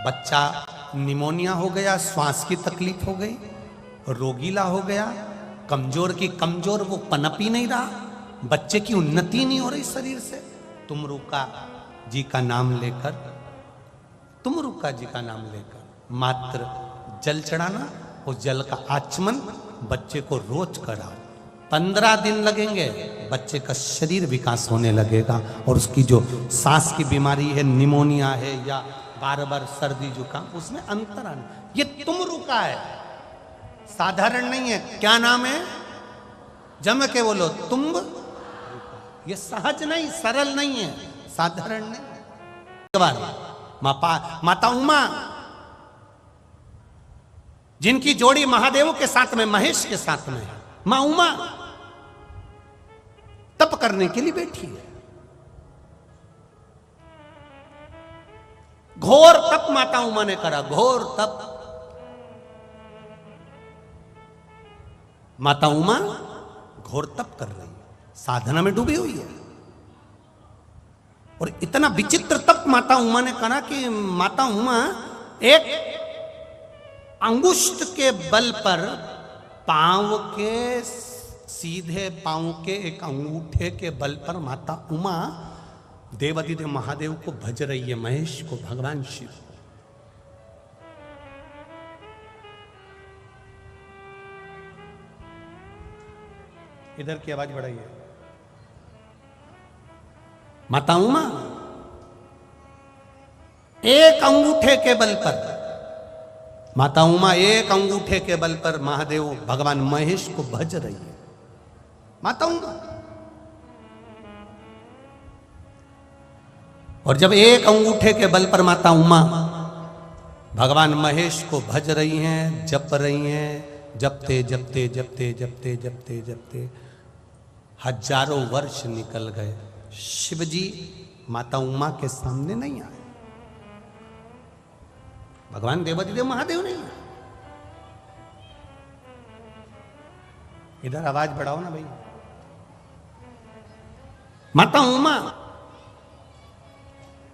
बच्चा निमोनिया हो गया, श्वास की तकलीफ हो गई, रोगीला हो गया, कमजोर की कमजोर, वो पनप ही नहीं रहा, बच्चे की उन्नति नहीं हो रही शरीर से। तुमरुका जी का नाम लेकर, तुमरुका जी का नाम लेकर मात्र जल चढ़ाना, उस जल का आचमन बच्चे को रोज कराओ। 15 दिन लगेंगे, बच्चे का शरीर विकास होने लगेगा और उसकी जो सांस की बीमारी है, निमोनिया है या बार बार सर्दी जुकाम, उसमें अंतर आना। ये तुमरुका है, साधारण नहीं है। क्या नाम है? जम के बोलो, तुम। ये सहज नहीं, सरल नहीं है, साधारण नहीं। माता उमा, जिनकी जोड़ी महादेव के साथ में, महेश के साथ में है, मां उमा तप करने के लिए बैठी है। घोर तप माता उमा ने करा, घोर तप। माता उमा घोर तप कर रही है, साधना में डूबी हुई है। और इतना विचित्र तप माता उमा ने करा कि माता उमा एक अंगुष्ठ के बल पर, पांव के, सीधे पांव के एक अंगूठे के बल पर माता उमा देवाधिदेव महादेव को भज रही है, महेश को, भगवान शिव। इधर की आवाज बढ़ाइए। माता उमा एक अंगूठे के बल पर, माता उमा एक अंगूठे के बल पर महादेव भगवान महेश को भज रही है। माता उमा, और जब एक अंगूठे के बल पर माता उमा भगवान महेश को भज रही हैं, जप रही हैं, जपते जपते जपते जपते जपते जपते हजारों वर्ष निकल गए। शिवजी माता उमा के सामने नहीं आए, भगवान देवाधिदेव महादेव नहीं आए। इधर आवाज बढ़ाओ ना भाई। माता उमा,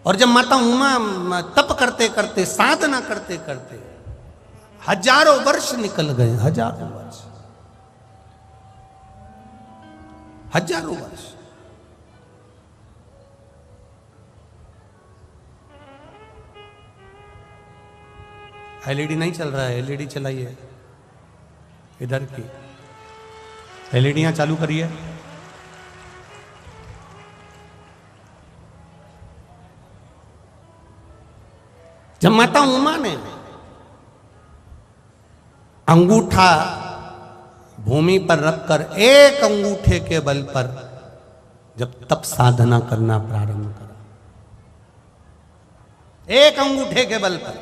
और जब माता उमा तप करते करते, साधना करते करते हजारों वर्ष निकल गए, हजारों वर्ष, हजारों वर्ष। एलईडी नहीं चल रहा है, एलईडी चलाइए। इधर की एलईडियां चालू करिए। जब माता उमा ने अंगूठा भूमि पर रखकर एक अंगूठे के बल पर जब तप साधना करना प्रारंभ करा, एक अंगूठे के बल पर,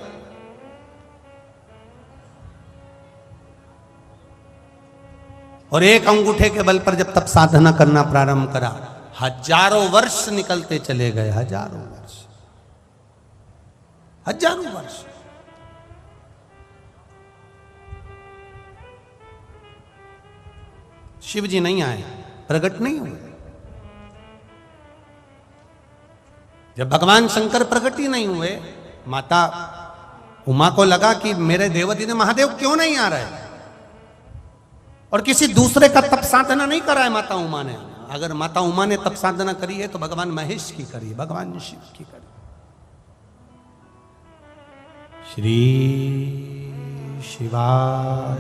और एक अंगूठे के बल पर जब तप साधना करना प्रारंभ करा, हजारों वर्ष निकलते चले गए, हजारों वर्ष, हजारों वर्ष। शिव जी नहीं आए, प्रकट नहीं हुए। जब भगवान शंकर प्रकट ही नहीं हुए, माता उमा को लगा कि मेरे देवाधिदेव महादेव क्यों नहीं आ रहे, और किसी दूसरे का तप साधना नहीं करा है माता उमा ने। अगर माता उमा ने तप साधना करी है तो भगवान महेश की करी, भगवान शिव की करी। श्री शिवाय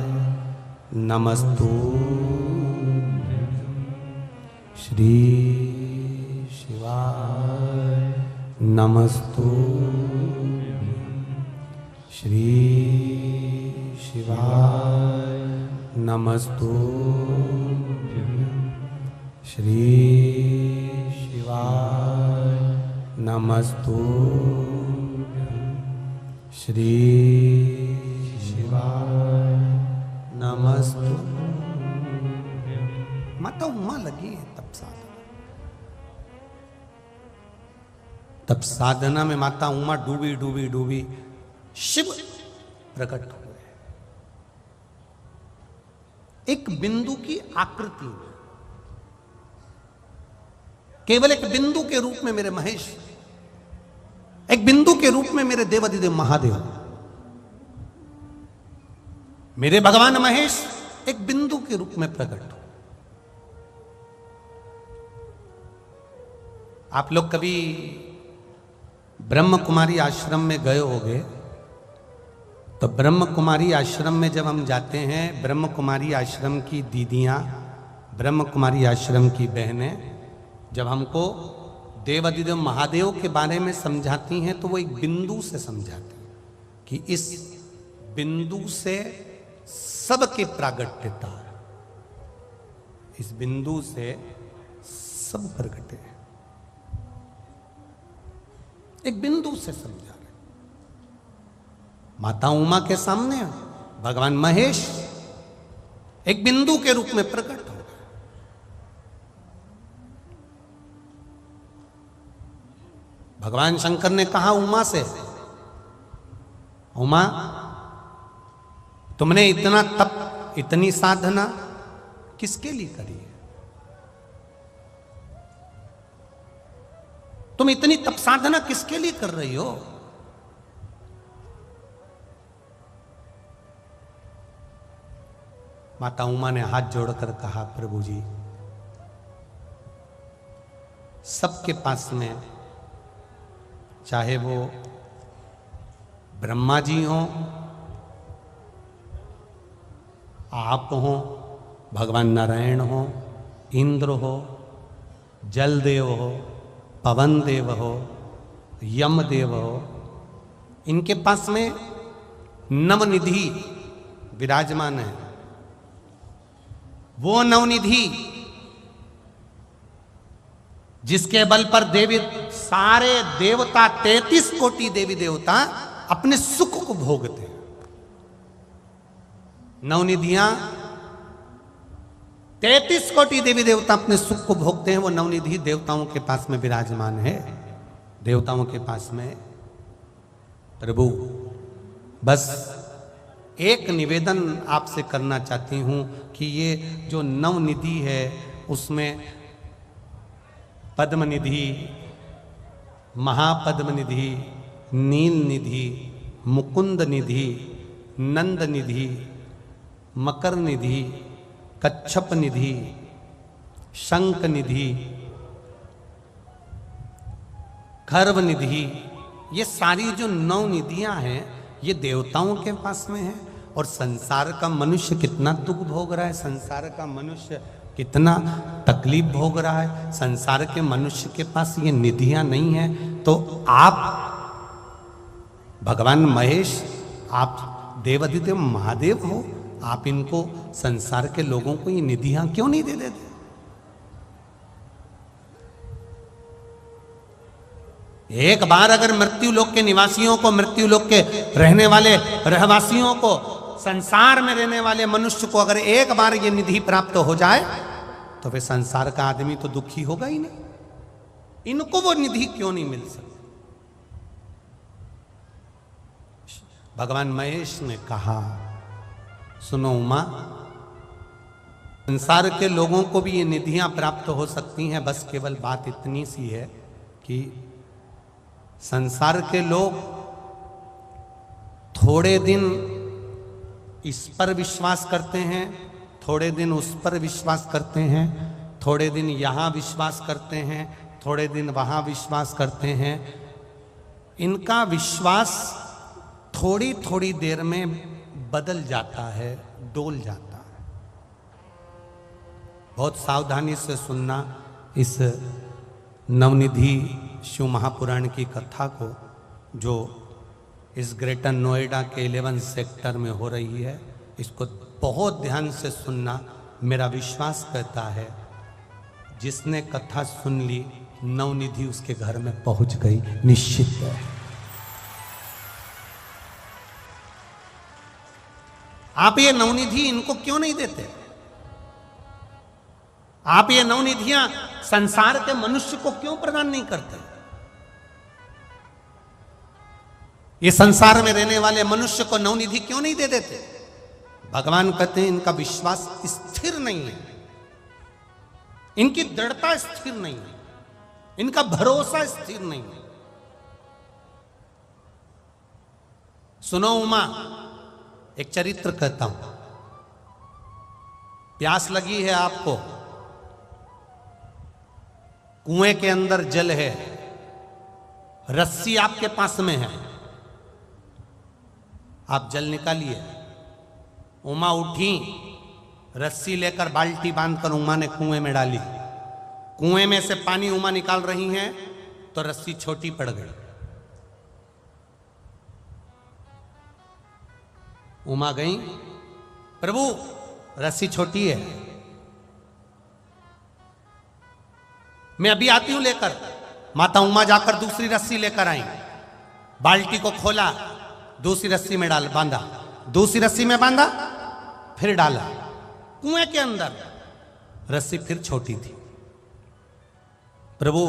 नमस्तु, श्री शिवाय नमस्तु, श्री शिवाय नमस्तु, श्री शिवाय नमस्तु, श्री शिवाय नमस्तु। माता उमा लगी है तप साधना। तप साधना में माता उमा डूबी डूबी डूबी, शिव प्रकट हुए एक बिंदु की आकृति में, केवल एक बिंदु के रूप में मेरे महेश एक बिंदु के रूप में मेरे देवाधिदेव महादेव, मेरे भगवान महेश एक बिंदु के रूप में प्रकट हो। आप लोग कभी ब्रह्म कुमारी आश्रम में गए होंगे, तो ब्रह्म कुमारी आश्रम में जब हम जाते हैं, ब्रह्म कुमारी आश्रम की दीदियां, ब्रह्म कुमारी आश्रम की बहनें जब हमको देवाधिदेव महादेव के बारे में समझाती हैं, तो वो एक बिंदु से समझाती हैं कि इस बिंदु से सबके प्रागट्यता, इस बिंदु से सब प्रगटे हैं। एक बिंदु से समझा रहे। माता उमा के सामने भगवान महेश एक बिंदु के रूप में प्रकट हो गए। भगवान शंकर ने कहा उमा से, उमा तुमने इतना तप, इतनी साधना किसके लिए करी है? तुम इतनी तप साधना किसके लिए कर रही हो? माता उमा ने हाथ जोड़कर कहा, प्रभु जी, सबके पास में, चाहे वो ब्रह्मा जी हो, आप हो, भगवान नारायण हो, इंद्र हो, जल देव हो, पवन देव हो, यम देव हो, इनके पास में नवनिधि विराजमान है। वो नवनिधि जिसके बल पर देवी, सारे देवता, 33 कोटि देवी देवता अपने सुख को भोगते हैं। नवनिधियां 33 कोटि देवी देवता अपने सुख को भोगते हैं। वो नवनिधि देवताओं के पास में विराजमान है। देवताओं के पास में प्रभु, बस एक निवेदन आपसे करना चाहती हूं कि ये जो नवनिधि है उसमें पद्मनिधि, महापद्मनिधि, नील निधि, मुकुंद निधि, नंद निधि, मकर निधि, कच्छप निधि, शंख निधि, खर्व निधि, ये सारी जो 9 निधियां हैं ये देवताओं के पास में है। और संसार का मनुष्य कितना दुख भोग रहा है, संसार का मनुष्य कितना तकलीफ भोग रहा है। संसार के मनुष्य के पास ये निधियां नहीं है, तो आप भगवान महेश, आप देवाधिदेव महादेव हो, आप इनको, संसार के लोगों को ये निधियां क्यों नहीं दे देते? एक बार अगर मृत्यु लोक के निवासियों को, मृत्यु लोक के रहने वाले रहवासियों को, संसार में रहने वाले मनुष्य को अगर एक बार ये निधि प्राप्त हो जाए, तो फिर संसार का आदमी तो दुखी होगा ही नहीं। इनको वो निधि क्यों नहीं मिल सकती? भगवान महेश ने कहा, सुनो उमा, संसार के लोगों को भी ये निधियां प्राप्त हो सकती हैं, बस केवल बात इतनी सी है कि संसार के लोग थोड़े दिन इस पर विश्वास करते हैं, थोड़े दिन उस पर विश्वास करते हैं, थोड़े दिन यहाँ विश्वास करते हैं, थोड़े दिन वहाँ विश्वास करते हैं। इनका विश्वास थोड़ी थोड़ी देर में बदल जाता है, डोल जाता है। बहुत सावधानी से सुनना इस नवनिधि शिव महापुराण की कथा को, जो इस ग्रेटर नोएडा के 11 सेक्टर में हो रही है। इसको बहुत ध्यान से सुनना। मेरा विश्वास कहता है जिसने कथा सुन ली, नवनिधि उसके घर में पहुंच गई, निश्चित है। आप ये नवनिधि इनको क्यों नहीं देते? आप ये नवनिधियां संसार के मनुष्य को क्यों प्रदान नहीं करते? ये संसार में रहने वाले मनुष्य को नवनिधि क्यों नहीं दे देते? भगवान कहते हैं इनका विश्वास स्थिर नहीं है, इनकी दृढ़ता स्थिर नहीं है, इनका भरोसा स्थिर नहीं है। सुनो उमा, एक चरित्र कहता हूं। प्यास लगी है आपको, कुएं के अंदर जल है, रस्सी आपके पास में है, आप जल निकालिए। उमा उठी, रस्सी लेकर बाल्टी बांधकर उमा ने कुएं में डाली। कुएं में से पानी उमा निकाल रही हैं तो रस्सी छोटी पड़ गई। उमा गई, प्रभु रस्सी छोटी है, मैं अभी आती हूं लेकर। माता उमा जाकर दूसरी रस्सी लेकर आई, बाल्टी को खोला, दूसरी रस्सी में डाल बांधा, दूसरी रस्सी में बांधा, फिर डाला कुएं के अंदर। रस्सी फिर छोटी थी। प्रभु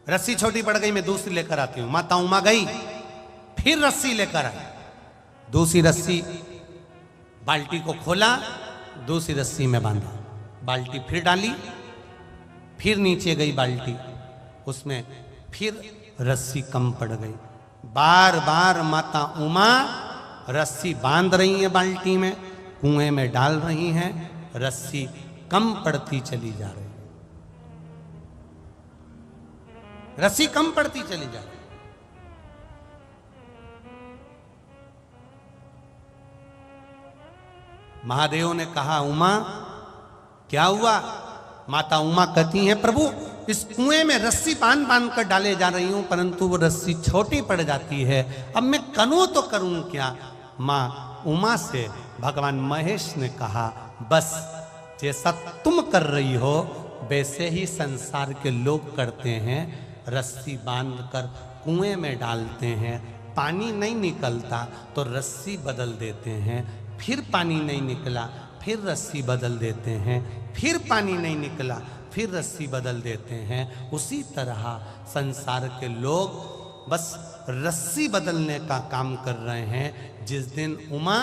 रस्सी छोटी पड़ गई, मैं दूसरी लेकर आती हूं। माता उमा गई, फिर रस्सी लेकर आई, दूसरी रस्सी, बाल्टी को खोला, दूसरी रस्सी में बांधा, बाल्टी फिर डाली, फिर नीचे गई बाल्टी, उसमें फिर रस्सी कम पड़ गई। बार बार माता उमा रस्सी बांध रही है बाल्टी में, कुएं में डाल रही हैं, रस्सी कम पड़ती चली जा रही है, रस्सी कम पड़ती चली जा रही। महादेव ने कहा, उमा क्या हुआ? माता उमा कहती हैं, प्रभु इस कुएं में रस्सी बांध बांध कर डाले जा रही हूं, परंतु वो रस्सी छोटी पड़ जाती है, अब मैं करूं तो करूं क्या? मां उमा से भगवान महेश ने कहा, बस जैसा तुम कर रही हो वैसे ही संसार के लोग करते हैं, रस्सी बांधकर कुएं में डालते हैं, पानी नहीं निकलता तो रस्सी बदल देते हैं, फिर पानी नहीं निकला फिर रस्सी बदल देते हैं, फिर पानी नहीं निकला फिर रस्सी बदल देते हैं। उसी तरह संसार के लोग बस रस्सी बदलने का काम कर रहे हैं। जिस दिन उमा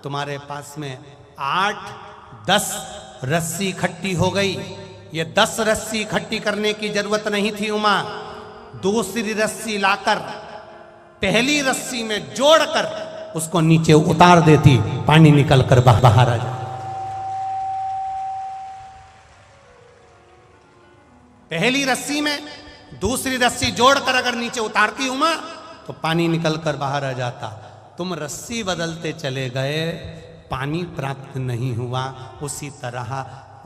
तुम्हारे पास में 8-10 रस्सी इकट्ठी हो गई, ये 10 रस्सी इकट्ठी करने की जरूरत नहीं थी। उमा दूसरी रस्सी लाकर पहली रस्सी में जोड़कर उसको नीचे उतार देती, पानी निकलकर बाहर आ जाए। पहली रस्सी में दूसरी रस्सी जोड़कर अगर नीचे उतारती उमा तो पानी निकलकर बाहर आ जाता। तुम रस्सी बदलते चले गए, पानी प्राप्त नहीं हुआ। उसी तरह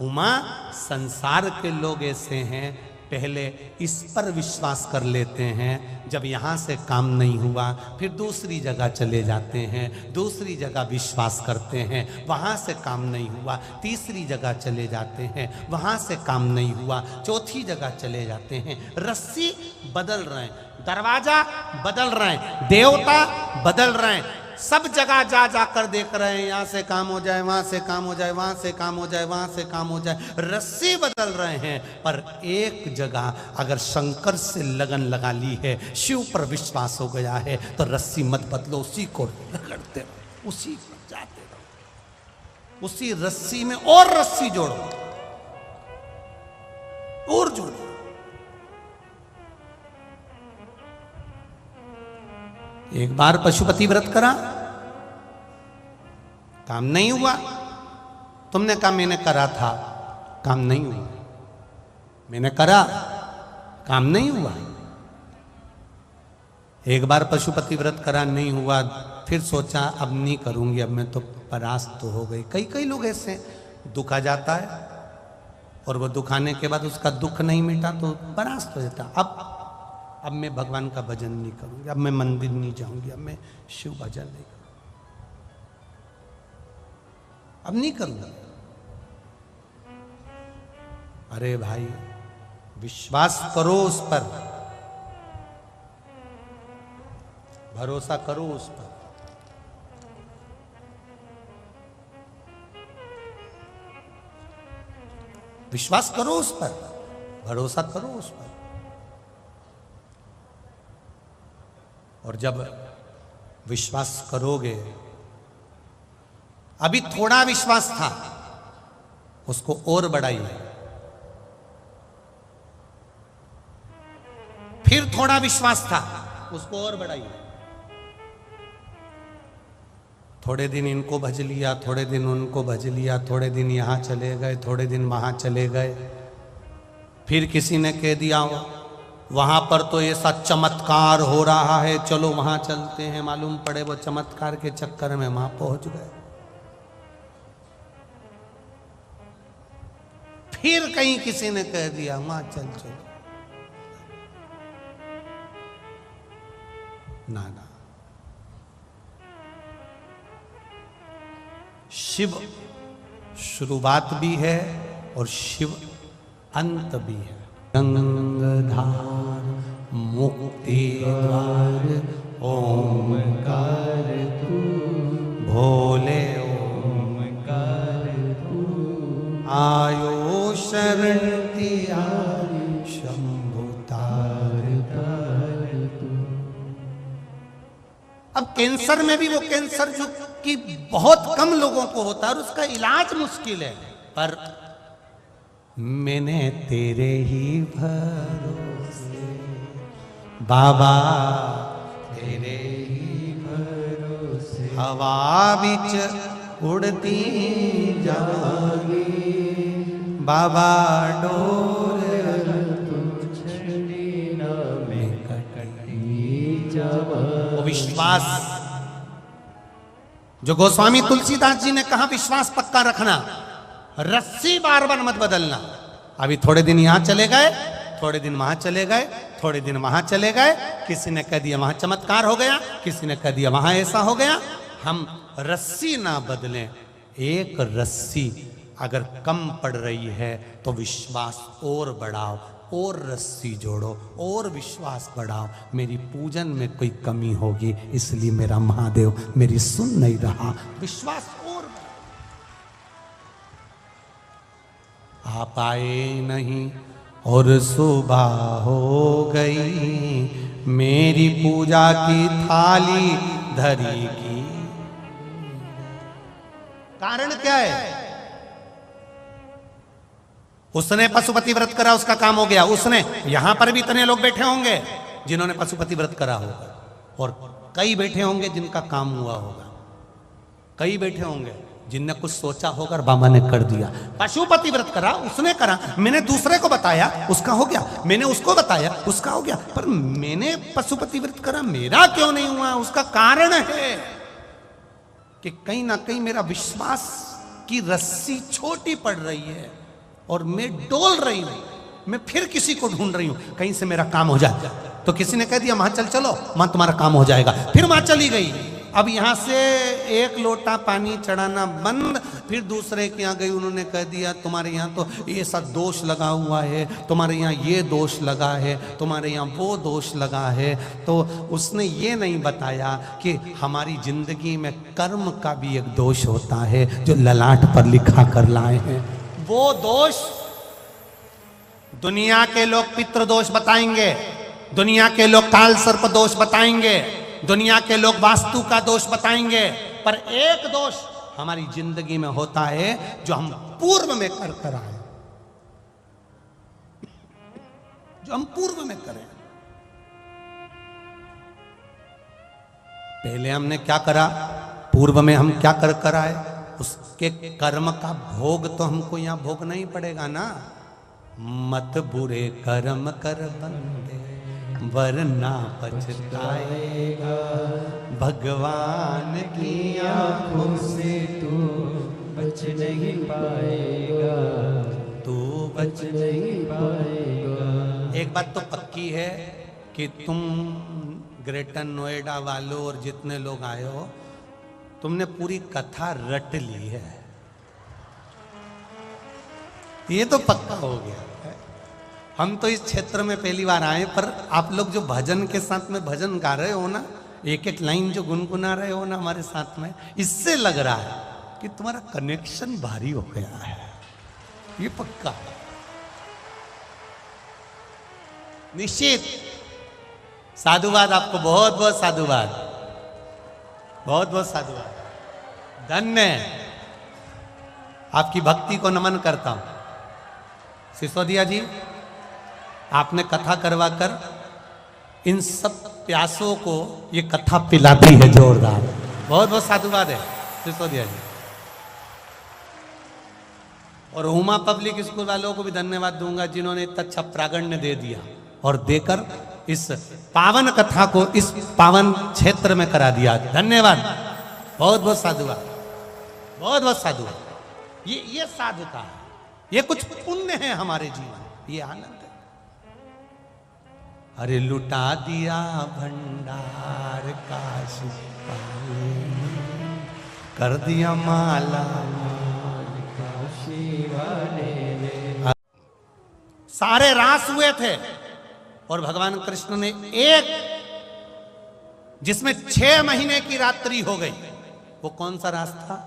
उमा संसार के लोग ऐसे हैं, पहले इस पर विश्वास कर लेते हैं, जब यहाँ से काम नहीं हुआ फिर दूसरी जगह चले जाते हैं, दूसरी जगह विश्वास करते हैं, वहाँ से काम नहीं हुआ, तीसरी जगह चले जाते हैं, वहाँ से काम नहीं हुआ, चौथी जगह चले जाते हैं। रस्सी बदल रहे हैं, दरवाजा बदल रहे हैं, देवता बदल रहे हैं, सब जगह जा जाकर देख रहे हैं, यहाँ से काम हो जाए, वहाँ से काम हो जाए, वहाँ से काम हो जाए, वहाँ से काम हो जाए, रस्सी बदल रहे हैं। पर एक जगह अगर शंकर से लगन लगा ली है, शिव पर विश्वास हो गया है, तो रस्सी मत बदलो, उसी को रगड़ते रहो, उसी पर जाते रहो, उसी रस्सी में और रस्सी जोड़ो और जोड़ो। एक बार पशुपति व्रत करा, काम नहीं हुआ। तुमने कहा मैंने करा था, काम नहीं हुआ। मैंने करा, काम नहीं हुआ। एक बार पशुपति व्रत करा, नहीं हुआ, फिर सोचा अब नहीं करूंगी, अब मैं तो परास्त तो हो गई। कई कई लोग ऐसे दुखा जाता है और वो दुखाने के बाद उसका दुख नहीं मिटा तो परास्त हो जाता। अब मैं भगवान का भजन नहीं करूंगी, अब मैं मंदिर नहीं जाऊंगी, अब मैं शिव भजन नहीं करूंगी, अब नहीं करूंगा। अरे भाई विश्वास करो उस पर, भरोसा करो उस पर। विश्वास करो उस पर, भरोसा करो उस पर। और जब विश्वास करोगे, अभी थोड़ा विश्वास था, उसको और बढ़ाइए, फिर थोड़ा विश्वास था, उसको और बढ़ाइए, थोड़े दिन इनको भज लिया, थोड़े दिन उनको भज लिया, थोड़े दिन यहाँ चले गए, थोड़े दिन वहाँ चले गए। फिर किसी ने कह दिया वहाँ पर तो ऐसा चमत्कार हो रहा है, चलो वहाँ चलते हैं। मालूम पड़े वो चमत्कार के चक्कर में वहाँ पहुँच गए। फिर कहीं किसी ने कह दिया वहाँ चल चलो। ना ना, शिव शुरुआत भी है और शिव अंत भी है। गंगाधार मुक्ति द्वार ओमकार तू, भोले ओमकार तू, आयो शरण तिहारी शंभु तार तार तू। अब कैंसर में भी वो कैंसर जो कि बहुत कम लोगों को होता है और उसका इलाज मुश्किल है, पर मैंने तेरे ही भरोसे बाबा, तेरे ही भरोसे हवा बिच उड़ती जागी बाबा, डोर में कटी जावा। वो विश्वास जो गोस्वामी तुलसीदास जी ने कहा, विश्वास पक्का रखना, रस्सी बार बार मत बदलना। अभी थोड़े दिन यहां चले गए, थोड़े दिन वहां चले गए, थोड़े दिन वहां चले गए। किसी ने कह दिया वहां चमत्कार हो गया, किसी ने कह दिया वहां ऐसा हो गया। हम रस्सी ना बदलें। एक रस्सी अगर कम पड़ रही है तो विश्वास और बढ़ाओ, और रस्सी जोड़ो, और विश्वास बढ़ाओ। मेरी पूजन में कोई कमी होगी इसलिए मेरा महादेव मेरी सुन नहीं रहा, विश्वास और। आप आए नहीं और सुबह हो गई, मेरी पूजा की थाली धरी की। कारण क्या है? उसने पशुपति व्रत करा, उसका काम हो गया। उसने, यहां पर भी इतने लोग बैठे होंगे जिन्होंने पशुपति व्रत करा होगा, और कई बैठे होंगे जिनका काम हुआ होगा, कई बैठे होंगे जिनने कुछ सोचा होगा और बाबा ने कर दिया। पशुपति व्रत करा, उसने करा, मैंने दूसरे को बताया, उसका हो गया, मैंने उसको बताया, उसका हो गया, पर मैंने पशुपति व्रत करा, मेरा क्यों नहीं हुआ? उसका कारण है कि कहीं ना कहीं मेरा विश्वास की रस्सी छोटी पड़ रही है और मैं डोल रही हूं, मैं फिर किसी को ढूंढ रही हूं कहीं से मेरा काम हो जाए। तो किसी ने कह दिया वहां चलो, वहां तुम्हारा काम हो जाएगा, फिर वहां चली गई। अब यहां से एक लोटा पानी चढ़ाना बंद, फिर दूसरे के यहाँ गई, उन्होंने कह दिया तुम्हारे यहाँ तो ये सब दोष लगा हुआ है, तुम्हारे यहाँ ये दोष लगा है, तुम्हारे यहाँ वो दोष लगा है। तो उसने ये नहीं बताया कि हमारी जिंदगी में कर्म का भी एक दोष होता है जो ललाट पर लिखा कर लाए हैं। वो दोष दुनिया के लोग पितृदोष बताएंगे, दुनिया के लोग काल सर्प दोष बताएंगे, दुनिया के लोग वास्तु का दोष बताएंगे, पर एक दोष हमारी जिंदगी में होता है जो हम पूर्व में कर आए, जो हम पूर्व में करें। पहले हमने क्या करा, पूर्व में हम क्या कर आए, उसके कर्म का भोग तो हमको यहां भोगना ही पड़ेगा ना। मत बुरे कर्म कर बंदे वरना पछताएगा, भगवान की आंखों से तू बच नहीं पाएगा, तू बच नहीं पाएगा। एक बात तो पक्की है कि तुम ग्रेटर नोएडा वालों और जितने लोग आए हो, तुमने पूरी कथा रट ली है, ये तो पक्का हो गया। हम तो इस क्षेत्र में पहली बार आए, पर आप लोग जो भजन के साथ में भजन गा रहे हो ना, एक एक लाइन जो गुनगुना रहे हो ना हमारे साथ में, इससे लग रहा है कि तुम्हारा कनेक्शन भारी हो गया है, ये पक्का निश्चित। साधुवाद आपको, बहुत बहुत साधुवाद, बहुत बहुत साधुवाद, धन्य। आपकी भक्ति को नमन करता हूं। सिसोदिया जी, आपने कथा करवाकर इन सब प्यासों को ये कथा पिलाती है जोरदार, बहुत बहुत साधुवाद है सिसोदिया जी। और उमा पब्लिक स्कूल वालों को भी धन्यवाद दूंगा जिन्होंने इतना अच्छा प्रागण्य दे दिया और देकर इस पावन कथा को इस पावन क्षेत्र में करा दिया। धन्यवाद, बहुत बहुत साधुवाद, बहुत बहुत साधुवाद। ये साधुता है, ये कुछ पुण्य है हमारे जीवन, ये आनंद है। अरे लुटा दिया भंडार काशी पाले, कर दिया माला काशी वाले। सारे रास हुए थे और भगवान कृष्ण ने एक जिसमें 6 महीने की रात्रि हो गई, वो कौन सा रास था?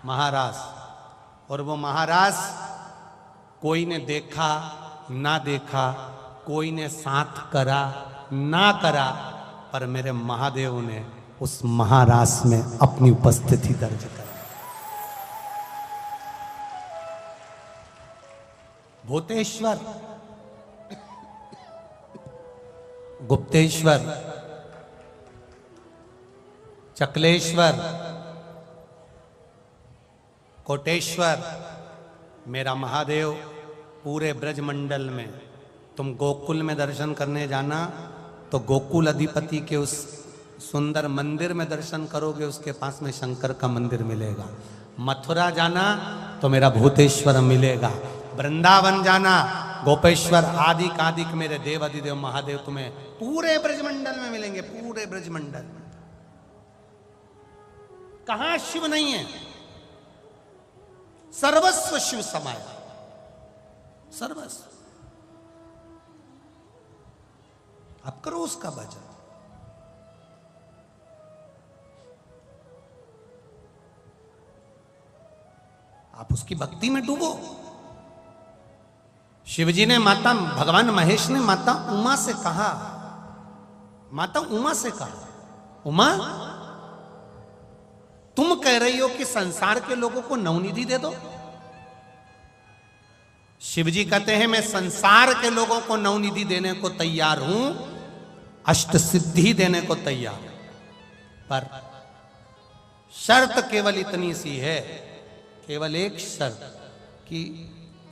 महारास। और वो महारास कोई ने देखा ना देखा, कोई ने साथ करा ना करा, पर मेरे महादेव ने उस महारास में अपनी उपस्थिति दर्ज कर। भूतेश्वर, गुप्तेश्वर, चकलेश्वर, कोटेश्वर, मेरा महादेव पूरे ब्रजमंडल में। तुम गोकुल में दर्शन करने जाना तो गोकुल अधिपति के उस सुंदर मंदिर में दर्शन करोगे, उसके पास में शंकर का मंदिर मिलेगा। मथुरा जाना तो मेरा भूतेश्वर मिलेगा। वृंदावन जाना गोपेश्वर आदि कादिक मेरे देव अधिदेव महादेव तुम्हें पूरे ब्रजमंडल में मिलेंगे, पूरे ब्रजमंडल में। कहां शिव नहीं है? सर्वस्व शिव समाया, सर्वस्व। आप करो उसका भजन। आप उसकी भक्ति में डूबो। शिवजी ने माता, भगवान महेश ने माता उमा से कहा, माता उमा से कहा, उमा तुम कह रही हो कि संसार के लोगों को नवनिधि दे दो। शिवजी कहते हैं मैं संसार के लोगों को नवनिधि देने को तैयार हूं, अष्ट सिद्धि देने को तैयार हूं, पर शर्त केवल इतनी सी है, केवल एक शर्त कि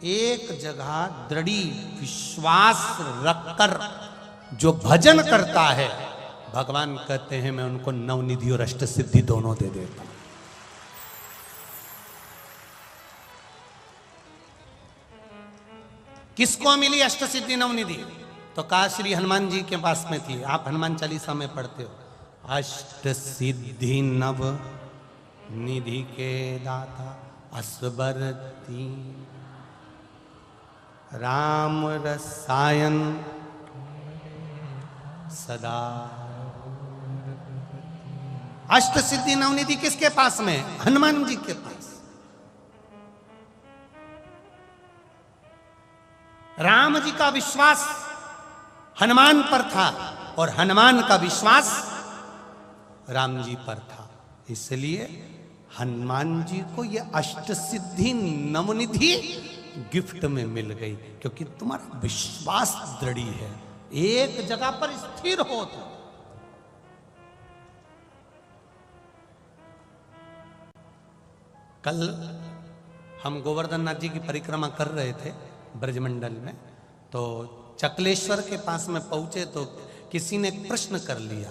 एक जगह दृढ़ी विश्वास रखकर जो भजन करता है, भगवान कहते हैं मैं उनको नवनिधि और अष्ट सिद्धि दोनों दे देता हूं। किसको मिली अष्ट सिद्धि नवनिधि? तो कहा श्री हनुमान जी के पास में थी। आप हनुमान चालीसा में पढ़ते हो, अष्ट सिद्धि नव निधि के दाता असबर तीन, राम रसायन सदा। अष्ट सिद्धि नवनिधि किसके पास में? हनुमान जी के पास। राम जी का विश्वास हनुमान पर था और हनुमान का विश्वास राम जी पर था, इसलिए हनुमान जी को यह अष्ट सिद्धि नवनिधि गिफ्ट में मिल गई, क्योंकि तुम्हारा विश्वास दृढ़ी है, एक जगह पर स्थिर हो। तो कल हम गोवर्धन नाथ जी की परिक्रमा कर रहे थे ब्रजमंडल में, तो चकलेश्वर के पास में पहुंचे तो किसी ने प्रश्न कर लिया,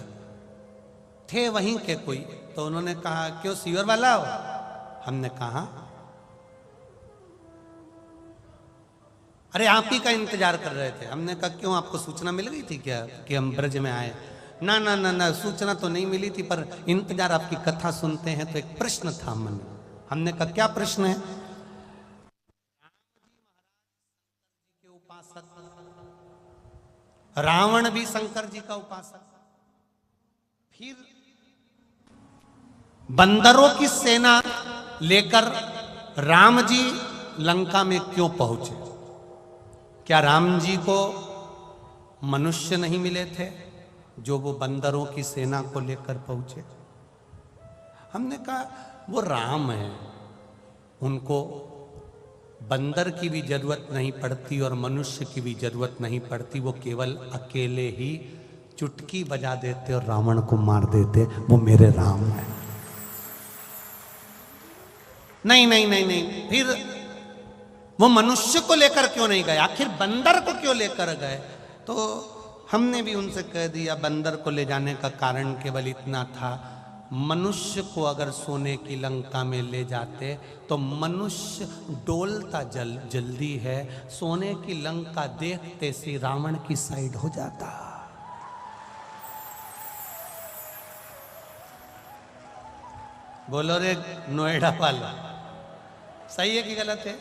थे वहीं के कोई, तो उन्होंने कहा क्यों सीवर वाला हो? हमने कहा अरे आप ही का इंतजार कर रहे थे। हमने कहा क्यों, आपको सूचना मिल गई थी क्या कि हम ब्रज में आए? ना ना ना ना, सूचना तो नहीं मिली थी, पर इंतजार, आपकी कथा सुनते हैं तो एक प्रश्न था मन में। हमने कहा क्या प्रश्न है? रावण भी शंकर जी का उपासक, फिर बंदरों की सेना लेकर राम जी लंका में क्यों पहुंचे? क्या राम जी को मनुष्य नहीं मिले थे जो वो बंदरों की सेना को लेकर पहुंचे? हमने कहा वो राम है, उनको बंदर की भी जरूरत नहीं पड़ती और मनुष्य की भी जरूरत नहीं पड़ती, वो केवल अकेले ही चुटकी बजा देते और रावण को मार देते, वो मेरे राम है। नहीं नहीं नहीं नहीं, फिर वो मनुष्य को लेकर क्यों नहीं गए, आखिर बंदर को क्यों लेकर गए? तो हमने भी उनसे कह दिया, बंदर को ले जाने का कारण केवल इतना था, मनुष्य को अगर सोने की लंका में ले जाते तो मनुष्य डोलता जल्दी है, सोने की लंका देखते से रावण की साइड हो जाता। बोलो रे नोएडा वाला, सही है कि गलत है?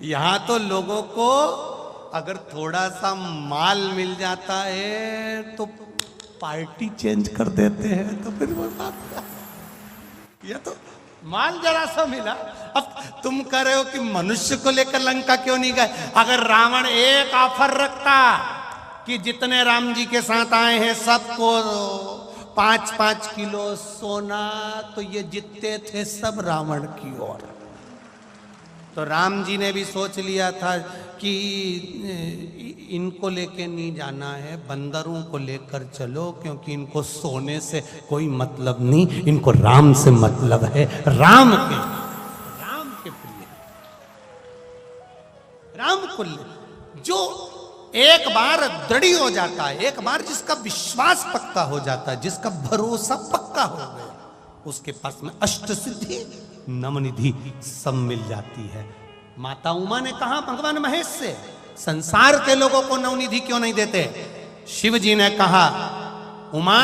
यहां तो लोगों को अगर थोड़ा सा माल मिल जाता है तो पार्टी चेंज कर देते हैं। तो फिर वो ये तो माल जरा सा मिला, अब तुम कह रहे हो कि मनुष्य को लेकर लंका क्यों नहीं गए? अगर रावण एक ऑफर रखता कि जितने राम जी के साथ आए हैं सबको 5-5 किलो सोना, तो ये जितते थे सब रावण की ओर। तो राम जी ने भी सोच लिया था कि इनको लेके नहीं जाना है, बंदरों को लेकर चलो, क्योंकि इनको सोने से कोई मतलब नहीं, इनको राम से मतलब है, राम के प्रिय राम को जो एक बार दृढ़ हो जाता है, एक बार जिसका विश्वास पक्का हो जाता है, जिसका भरोसा पक्का हो गया, उसके पास में अष्ट सिद्धि नवनिधि सब मिल जाती है। माता उमा ने कहा भगवान महेश से, संसार के लोगों को नवनिधि क्यों नहीं देते? शिव जी ने कहा उमा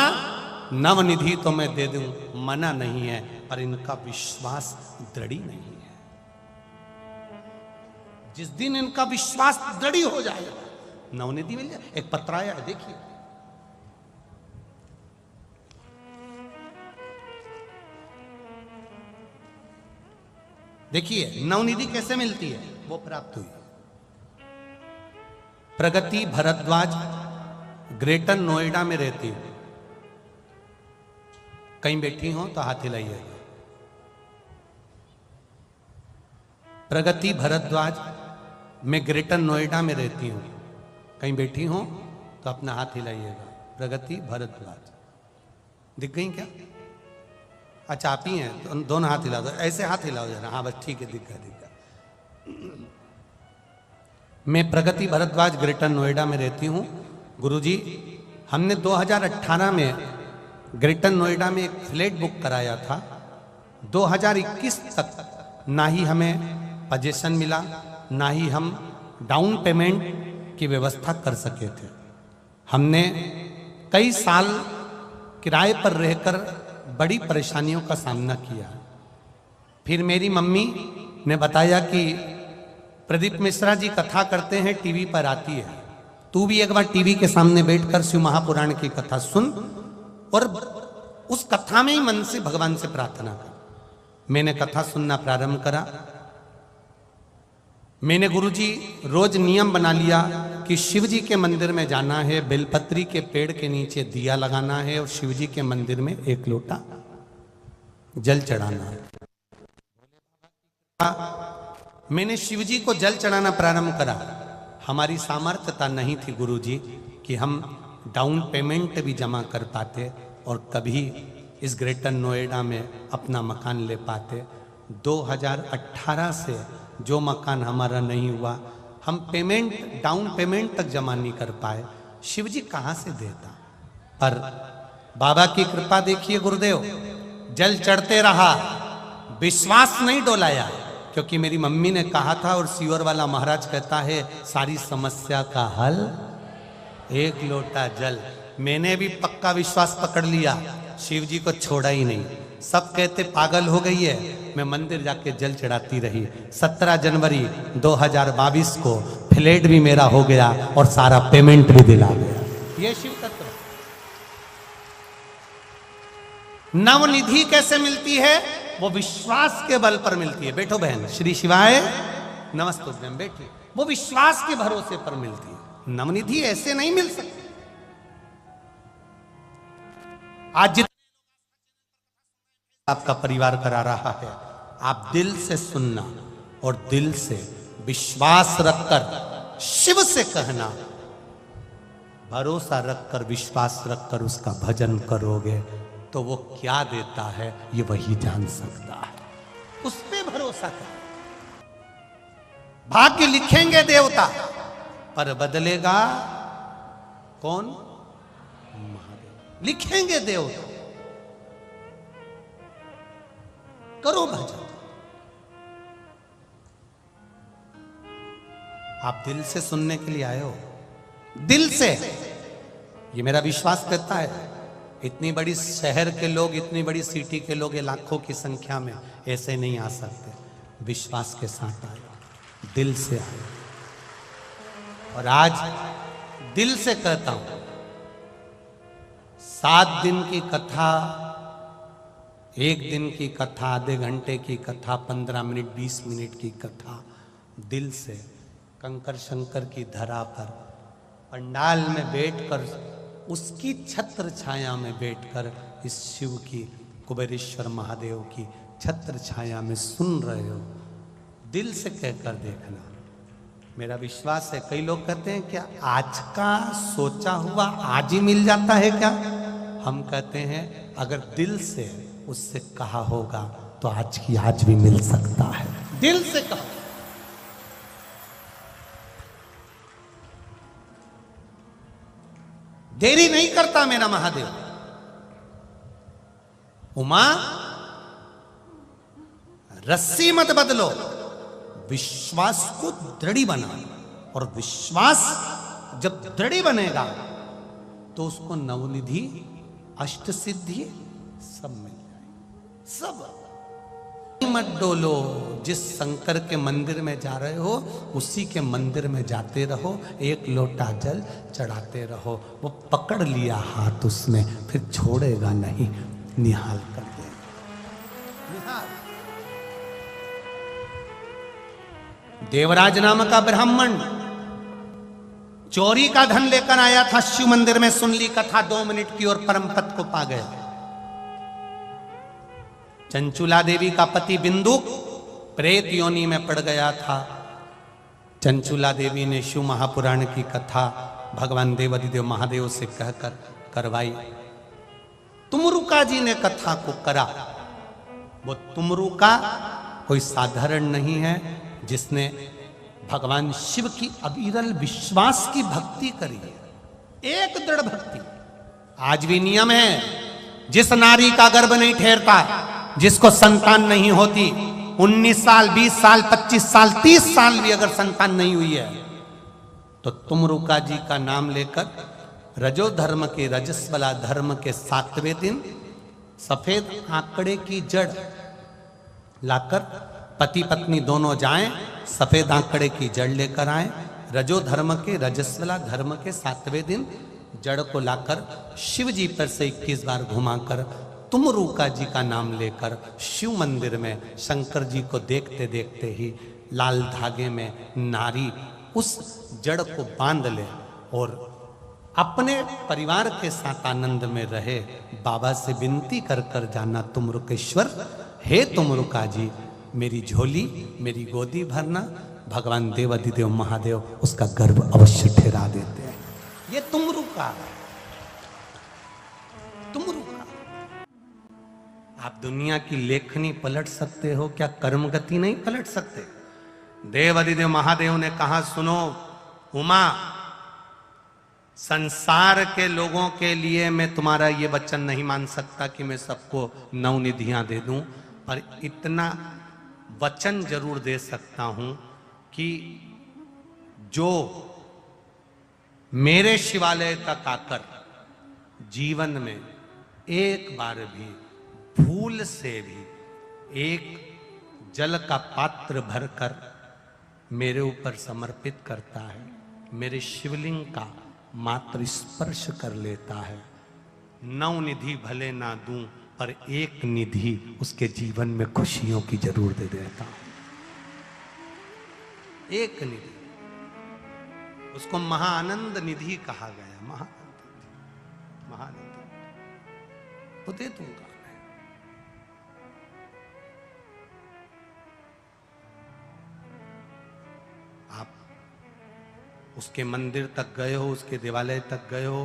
नवनिधि तो मैं दे दूं, मना नहीं है, पर इनका विश्वास दृढ़ नहीं है। जिस दिन इनका विश्वास दृढ़ हो जाएगा नवनिधि मिल जाए। एक पत्र आया है, देखिए, देखिए नवनिधि कैसे मिलती है, वो प्राप्त हुई। प्रगति भरद्वाज ग्रेटर नोएडा में रहती हूं, कहीं बैठी हो तो हाथ हिलाइए। प्रगति भरद्वाज, मैं ग्रेटर नोएडा में रहती हूं, कहीं बैठी हो तो अपना हाथ हिलाइएगा। प्रगति भरद्वाज दिख गई क्या? अच्छा आप ही हैं, तो दोनों हाथ हिला दो, ऐसे हाथ हिलाओ जरा। हाँ बस ठीक है, दिख गया। मैं प्रगति भरद्वाज ग्रेटर नोएडा में रहती हूँ। गुरुजी, हमने 2018 में ग्रेटर नोएडा में एक फ्लैट बुक कराया था। 2021 तक ना ही हमें पोजीशन मिला, ना ही हम डाउन पेमेंट की व्यवस्था कर सके थे। हमने कई साल किराए पर रहकर बड़ी परेशानियों का सामना किया। फिर मेरी मम्मी ने बताया कि प्रदीप मिश्रा जी कथा करते हैं, टीवी पर आती है, तू भी एक बार टीवी के सामने बैठकर शिव महापुराण की कथा सुन और उस कथा में ही मन से भगवान से प्रार्थना कर। मैंने कथा सुनना प्रारंभ करा। मैंने गुरुजी रोज नियम बना लिया कि शिव जी के मंदिर में जाना है, बेलपत्री के पेड़ के नीचे दिया लगाना है और शिव जी के मंदिर में 1 लोटा जल चढ़ाना है। मैंने शिव जी को जल चढ़ाना प्रारंभ करा। हमारी सामर्थ्यता नहीं थी गुरुजी कि हम डाउन पेमेंट भी जमा कर पाते और कभी इस ग्रेटर नोएडा में अपना मकान ले पाते। 2018 से जो मकान हमारा नहीं हुआ, हम पेमेंट डाउन पेमेंट तक जमा नहीं कर पाए। शिव जी कहाँ से देता? पर बाबा की कृपा देखिए गुरुदेव, जल चढ़ते रहा, विश्वास नहीं डोलाया, क्योंकि मेरी मम्मी ने कहा था और सीवर वाला महाराज कहता है सारी समस्या का हल 1 लोटा जल। मैंने भी पक्का विश्वास पकड़ लिया, शिव जी को छोड़ा ही नहीं। सब कहते पागल हो गई है, मैं मंदिर जाके जल चढ़ाती रही। 17 जनवरी 2022 को फ्लैट भी मेरा हो गया और सारा पेमेंट भी दिला गया। ये शिव तत्व। नवनिधि कैसे मिलती है? वो विश्वास के बल पर मिलती है। बैठो बहन, श्री शिवाय नमस्तुभ्यम, बैठी। वो विश्वास के भरोसे पर मिलती है। नवनिधि ऐसे नहीं मिल सकती। आज जितने आपका परिवार करा रहा है, आप दिल से सुनना और दिल से विश्वास रखकर शिव से कहना, भरोसा रखकर, विश्वास रखकर उसका भजन करोगे तो वो क्या देता है ये वही जान सकता है। उस पे भरोसा कर। भाग्य लिखेंगे देवता, पर बदलेगा कौन? महादेव। लिखेंगे देवता। करो भजन। आप दिल से सुनने के लिए आए हो, दिल से। ये मेरा विश्वास करता है। इतनी बड़ी शहर के लोग, इतनी बड़ी सिटी के लोग, ये लाखों की संख्या में ऐसे नहीं आ सकते। विश्वास के साथ आए, दिल से आए। और आज दिल से कहता हूं, 7 दिन की कथा, 1 दिन की कथा, आधे घंटे की कथा, 15 मिनट 20 मिनट की कथा, दिल से कंकर शंकर की धरा पर पंडाल में बैठकर, उसकी छत्र छाया में बैठकर इस शिव की, कुबेरेश्वर महादेव की छत्र छाया में सुन रहे हो, दिल से कहकर देखना। मेरा विश्वास है। कई लोग कहते हैं क्या आज का सोचा हुआ आज ही मिल जाता है क्या? हम कहते हैं अगर दिल से उससे कहा होगा तो आज की आज भी मिल सकता है। दिल से कहो। देरी नहीं करता मेरा महादेव। उमा, रस्सी मत बदलो, विश्वास को दृढ़ी बनाओ। और विश्वास जब दृढ़ी बनेगा तो उसको नवनिधि, अष्ट सिद्धि सब मिल जाए। सब मत डोलो। जिस शंकर के मंदिर में जा रहे हो उसी के मंदिर में जाते रहो, एक लोटा जल चढ़ाते रहो। वो पकड़ लिया हाथ उसमें, फिर छोड़ेगा नहीं, निहाल कर देगा। निहाल। देवराज नाम का ब्राह्मण चोरी का धन लेकर आया था शिव मंदिर में। सुन ली कथा 2 मिनट की और परम पद को पा गया। चंचुला देवी का पति बिंदुक प्रेत योनि में पड़ गया था। चंचुला देवी ने शिव महापुराण की कथा भगवान देवाधिदेव महादेव से कहकर करवाई। तुमरुका जी ने कथा को करा। वो तुमरुका कोई साधारण नहीं है, जिसने भगवान शिव की अविरल विश्वास की भक्ति करी है। एक दृढ़ भक्ति। आज भी नियम है, जिस नारी का गर्भ नहीं ठहरता, जिसको संतान नहीं होती, 19 साल 20 साल 25 साल 30 साल भी अगर संतान नहीं हुई है, तो तुमरुका जी का नाम लेकर रजो धर्म के, रजस्वला धर्म के 7वें दिन सफेद आंकड़े की जड़ लाकर पति पत्नी दोनों जाएं, सफेद आंकड़े की जड़ लेकर आए। रजो धर्म के, रजस्वला धर्म के 7वें दिन जड़ को लाकर शिव जी पर से 21 बार घुमाकर तुमरुका जी का नाम लेकर शिव मंदिर में शंकर जी को देखते देखते ही लाल धागे में नारी उस जड़ को बांध ले और अपने परिवार के साथ आनंद में रहे। बाबा से विनती कर कर जाना, तुमरुकेश्वर, हे तुमरुका जी, मेरी झोली, मेरी गोदी भरना। भगवान देवाधिदेव महादेव उसका गर्भ अवश्य ठहरा देते हैं। ये तुमरुका, तुमरुका। आप दुनिया की लेखनी पलट सकते हो, क्या कर्मगति नहीं पलट सकते? देवाधिदेव महादेव ने कहा, सुनो उमा, संसार के लोगों के लिए मैं तुम्हारा ये वचन नहीं मान सकता कि मैं सबको नवनिधियां दे दूं, पर इतना वचन जरूर दे सकता हूं कि जो मेरे शिवालय तक आकर जीवन में एक बार भी भूल से भी एक जल का पात्र भरकर मेरे ऊपर समर्पित करता है, मेरे शिवलिंग का मात्र स्पर्श कर लेता है, 9 निधि भले ना दूं पर एक निधि उसके जीवन में खुशियों की जरूर दे देता हूं। एक निधि, उसको महाआनंद निधि कहा गया। महाआनंद वो दे दूंगा। आप उसके मंदिर तक गए हो, उसके देवालय तक गए हो,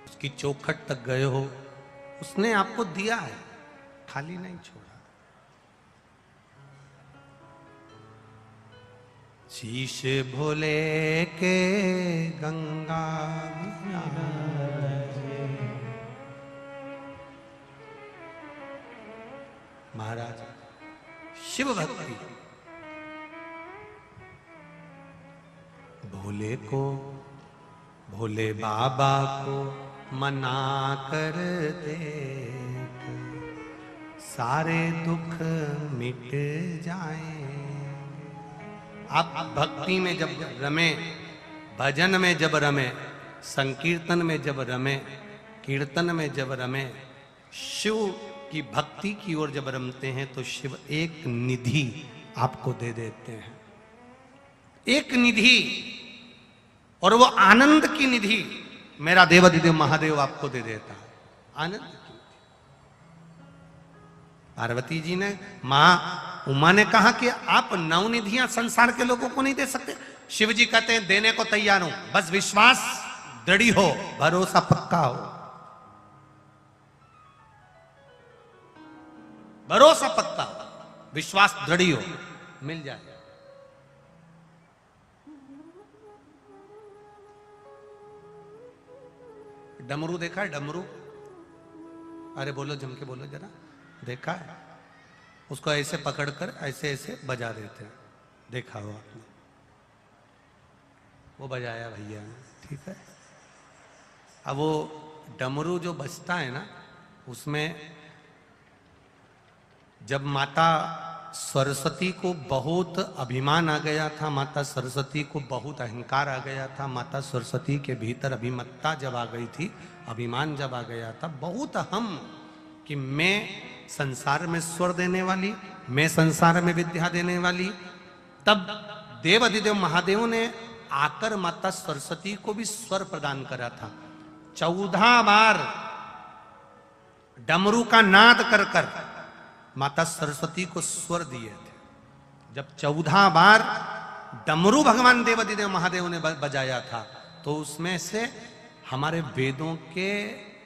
उसकी चौखट तक गए हो, उसने आपको दिया है, खाली नहीं छोड़ा। शीश भोले के गंगा महाराज शिव भक्ति भोले को, भोले बाबा को मना कर देख सारे दुख मिट जाए। आप भक्ति में जब रमे, भजन में जब रमे, संकीर्तन में जब रमे, कीर्तन में जब रमे, शिव की भक्ति की ओर जब रमते हैं तो शिव एक निधि आपको दे देते हैं, एक निधि, और वो आनंद की निधि मेरा देवाधिदेव महादेव आपको दे देता है। आनंद की पार्वती जी ने, मां उमा ने कहा कि आप नवनिधियां संसार के लोगों को नहीं दे सकते। शिव जी कहते हैं देने को तैयार हूं, बस विश्वास दृढ़ हो, भरोसा पक्का हो, भरोसा पक्का, विश्वास दृढ़ हो, मिल जाए। डमरू देखा है? डमरू, अरे बोलो, जम के बोलो जरा, देखा है? उसको ऐसे पकड़कर ऐसे ऐसे बजा देते हैं, देखा हो आपने? वो बजाया भैया ने, ठीक है। अब वो डमरू जो बजता है ना, उसमें जब माता सरस्वती को बहुत अभिमान आ गया था, माता सरस्वती को बहुत अहंकार आ गया था, माता सरस्वती के भीतर अभिमत्ता जब आ गई थी, अभिमान जब आ गया था, बहुत अहम, कि मैं संसार में स्वर देने वाली, मैं संसार में विद्या देने वाली, तब देवाधिदेव महादेव ने आकर माता सरस्वती को भी स्वर प्रदान करा था। 14 बार डमरू का नाद कर कर माता सरस्वती को स्वर दिए थे। जब 14 बार डमरू भगवान देवाधिदेव महादेव ने बजाया था, तो उसमें से हमारे वेदों के,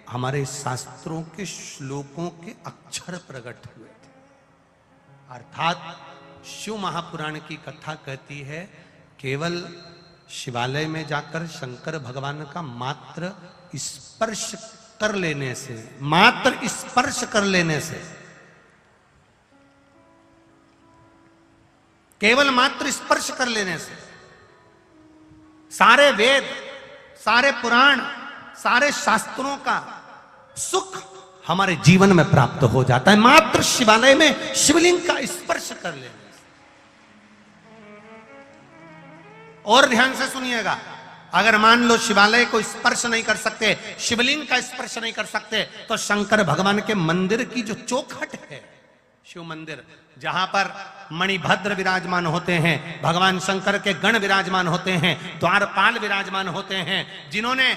हमारे शास्त्रों के श्लोकों के अक्षर प्रकट हुए थे। अर्थात शिव महापुराण की कथा कहती है, केवल शिवालय में जाकर शंकर भगवान का मात्र स्पर्श कर लेने से, मात्र स्पर्श कर लेने से, केवल मात्र स्पर्श कर लेने से सारे वेद, सारे पुराण, सारे शास्त्रों का सुख हमारे जीवन में प्राप्त हो जाता है, मात्र शिवालय में शिवलिंग का स्पर्श कर लेने से। और ध्यान से सुनिएगा, अगर मान लो शिवालय को स्पर्श नहीं कर सकते, शिवलिंग का स्पर्श नहीं कर सकते, तो शंकर भगवान के मंदिर की जो चौखट है, शिव मंदिर, जहां पर मणिभद्र विराजमान होते हैं, भगवान शंकर के गण विराजमान होते हैं, द्वारपाल विराजमान होते हैं, जिन्होंने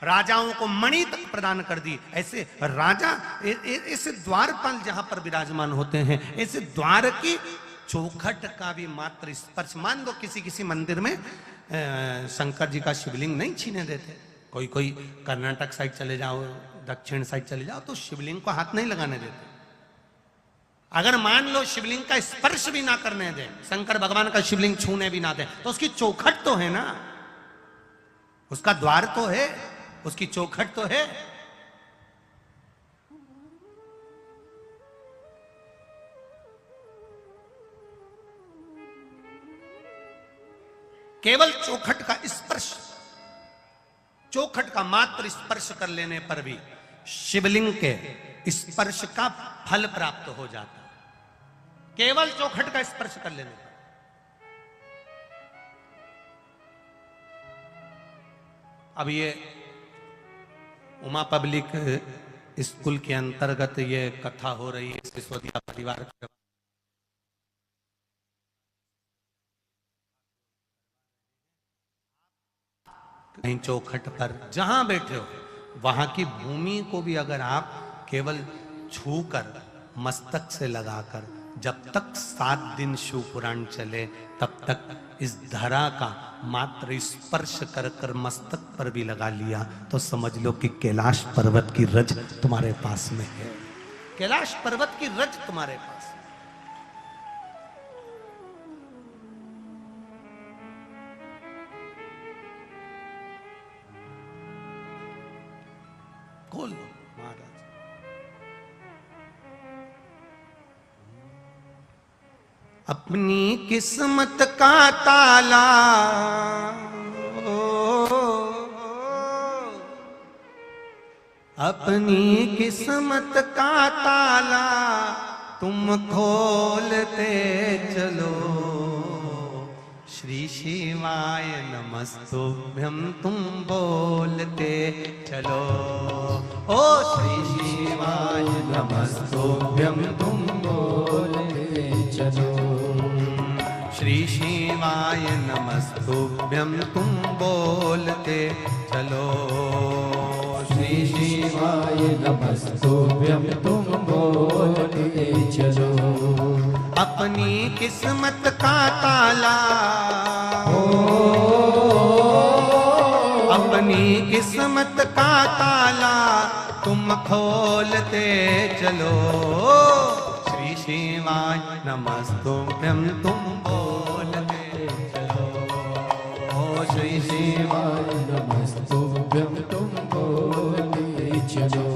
राजाओं को मणि तक प्रदान कर दी, ऐसे राजा, ऐसे द्वारपाल जहां पर विराजमान होते हैं, ऐसे द्वार की चौखट का भी मात्र स्पर्श, मान लो किसी किसी मंदिर में शंकर जी का शिवलिंग नहीं छीने देते, कोई कोई कर्नाटक साइड चले जाओ, दक्षिण साइड चले जाओ, तो शिवलिंग को हाथ नहीं लगाने देते। अगर मान लो शिवलिंग का स्पर्श भी ना करने दें, शंकर भगवान का शिवलिंग छूने भी ना दें, तो उसकी चौखट तो है ना, उसका द्वार तो है, उसकी चौखट तो है। केवल चौखट का स्पर्श, चौखट का मात्र स्पर्श कर लेने पर भी शिवलिंग के स्पर्श का फल प्राप्त हो जाता, केवल चौखट का स्पर्श कर लेने पर। अब ये उमा पब्लिक स्कूल के अंतर्गत ये कथा हो रही है, सिसोदिया परिवार के, कहीं चौखट पर जहां बैठे हो वहां की भूमि को भी अगर आप केवल छूकर मस्तक से लगाकर जब तक 7 दिन शिव पुराण चले तब तक इस धरा का मात्र स्पर्श कर कर मस्तक पर भी लगा लिया तो समझ लो कि कैलाश पर्वत की रज तुम्हारे पास में है। कैलाश पर्वत की रज तुम्हारे पास। खोल लो महाराज। अपनी किस्मत का ताला अपनी किस्मत का ताला तुम खोलते चलो। श्री शिवाय नमस्तुभ्यं तुम बोलते चलो। ओ श्री शिवाय नमस्तुभ्यं तुम बोलते चलो। श्री शिवाय नमस्तुभ्यं तुम बोलते चलो। श्री शिवाय नमस्तुभ्यं तुम बोलते चलो। अपनी किस्मत का ताला अपनी किस्मत का ताला तुम खोलते चलो। श्री शिवाय नमस्तुभ्यं तुम बोलते चलो। ओ श्री शिवाय नमस्तुभ्यं तुम बोलते चलो।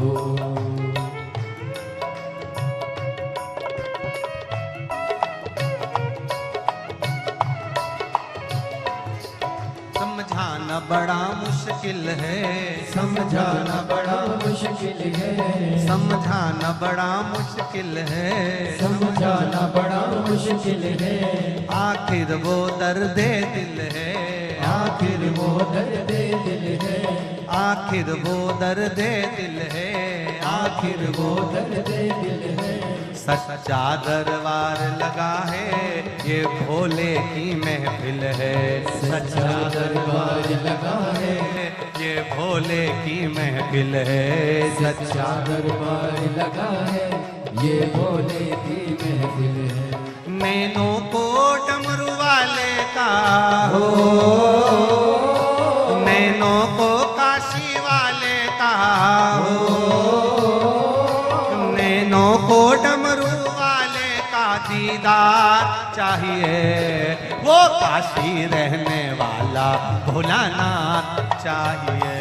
समझाना बड़ा मुश्किल है। समझाना बड़ा मुश्किल है। समझाना बड़ा मुश्किल है। समझाना बड़ा मुश्किल है। आखिर वो दर्द दिल है। आखिर वो दर्द दिल है। आखिर वो दर्द दिल है। आखिर वो दर्द दिल है। सच्चा दरबार लगा है ये भोले की महफिल है। सच्चा दरबार लगा है ये भोले की महफिल है। सच्चा दरबार लगा है ये भोले की महफिल है। नैनों को डमरू वाले का हो। नैनों को काशी वाले का हो। नैनों को डमरू वाले का दीदार चाहिए। वो काशी रहने वाला भोलानाथ चाहिए।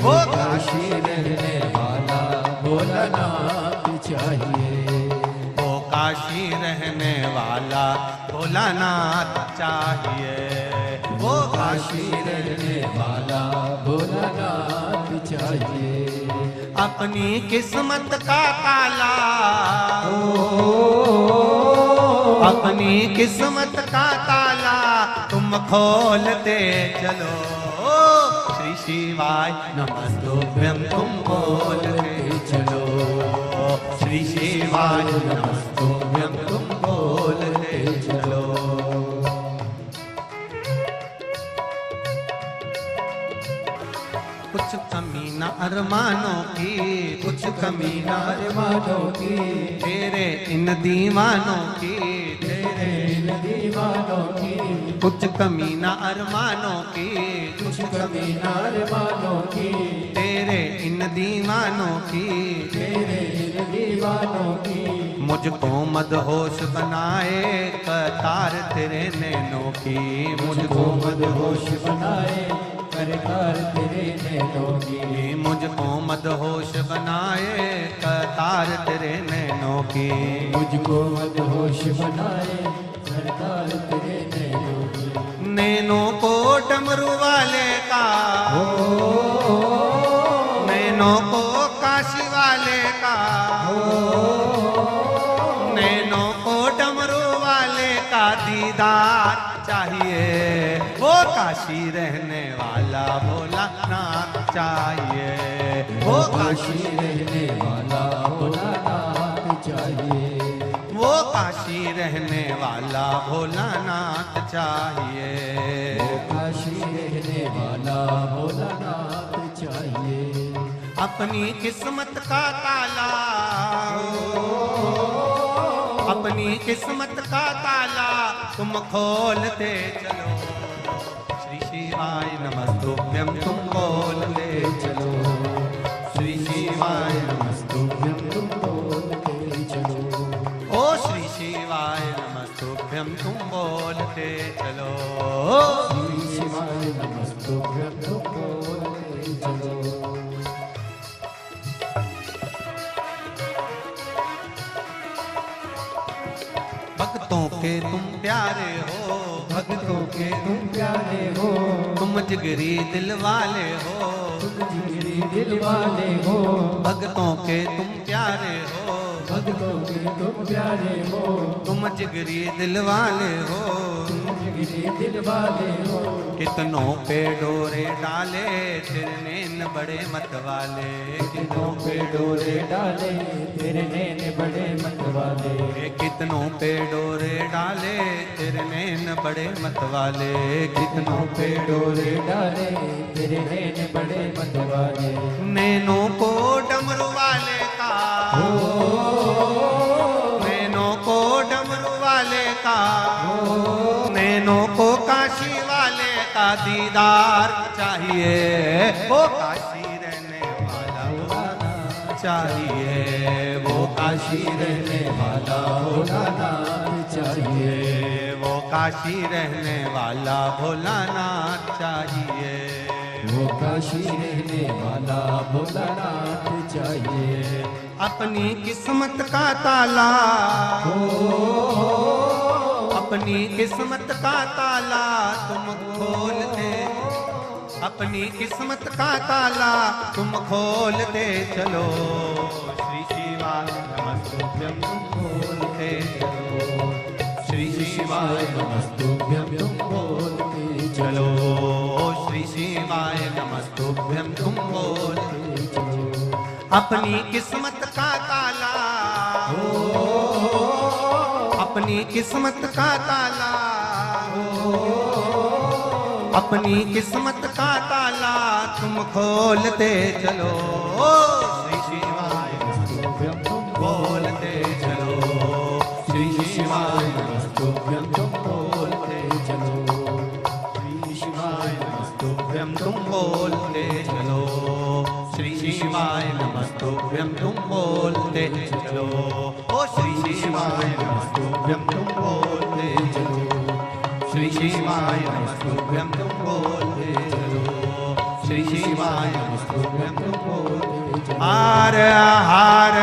वो काशी रहने वाला भोलानाथ चाहिए। वो काशी रहने वाला भोलानाथ चाहिए। वो काशी रहने वाला भोलानाथ चाहिए। अपनी किस्मत का ताला अपनी किस्मत का ताला तुम खोलते चलो। श्री शिवाय नमस्तुभ्यं तुम बोलते चलो। श्री शिवाय नमस्तुभ्यं तुम बोलते चलो। कुछ कमी न अरमानों की। कुछ कमी न अरमानों की। तेरे इन दीवानों की। तेरे इन दीवानों की। कुछ कमी न अरमानों की। कुछ कमी न अरमानों की। तेरे इन दीवानों की। तेरे इन दीवानों की। मुझको मदहोश बनाए कतार तेरे नैनों की। मुझको मदहोश बनाए कतार तेरे नैनों की। मुझको मदहोश बनाए कतार तेरे नैनों की। मुझको मदहोश बनाए कतार तेरे नैनों की। नैनों को डमरू वाले का हो। नैनों को काशी वाले का हो। नैनों को डमरू वाले का दीदार चाहिए। वो काशी रहने वाला भोलानाथ चाहिए। वो काशी रहने वाला भोलानाथ चाहिए। वो काशी रहने वाला भोलानाथ चाहिए। वो काशी रहने वाला भोलानाथ चाहिए। अपनी किस्मत का ताला, अपनी किस्मत का ताला तुम खोलते चलो। श्री शिवाय नमस्तुभ्यं तुम बोलते चलो। श्री शिवाय नमस्तुभ्यं तुम बोलते चलो। ओ श्री शिवाय नमस्तुभ्यं तुम बोलते चलो। श्री शिवाय नमस्तुभ्यं तुम बोलते चलो। भक्तों के तुम प्यारे हो, भक्तों के तुम प्यारे हो, तुम जिगरी दिल वाले हो, तुम जिगरी दिल वाले हो। भक्तों के तुम प्यारे हो, भक्तों के तुम प्यारे हो, तुम जिगरी दिल वाले हो, तुम जिगरी दिल वाले हो। कितनों पे डोरे डाले तेरे नैन बड़े मत वाले, कितनों पे डोरे डाले तेरे नैन बड़े मत वाले। कितनों पे डोरे डाले तेरे नैन बड़े मत वाले, कितनों पे डोरे डाले तेरे नैन बड़े मत वाले। नैनों को डमरू वाले का, नैनों को डमरू वाले का, नैनों को काशी वाले का दीदार चाहिए। वो काशी रहने वाला होना चाहिए, वो काशी रहने वाला होना चाहिए, वो काशी रहने वाला भोलानाथ चाहिए, वो काशी रहने वाला भोलानाथ चाहिए। अपनी किस्मत का ताला, अपनी किस्मत का ताला तुम खोलते, अपनी किस्मत का ताला तुम खोलते चलो। श्री शिवाय नमस्तुभ्यं तुम बोलते चलो। श्री शिवाय नमस्तुभ्यं तुम बोलते चलो। श्री शिवाय नमस्तुभ्यं तुम बोलते चलो। अपनी किस्मत का ताला, अपनी किस्मत का ताला, अपनी किस्मत का ताला तुम खोलते चलो। श्री शिवाय नमस्तुभ्यं तुम बोलते चलो। श्री शिवाय नमस्तुभ्यं तुम बोलते चलो। श्री शिवाय नमस्तुभ्यं तुम बोलते चलो। श्री शिवाय नमस्तुभ्यं तुम बोलते चलो। ओ श्री शिवाय नमस्तुभ्यं तुम बोलते चलो। श्री शिवाय नमस्तुभ्यं तुम बोलते चलो। श्री शिवाय नमस्तुभ्यं तुम बोलते चलो। हर हर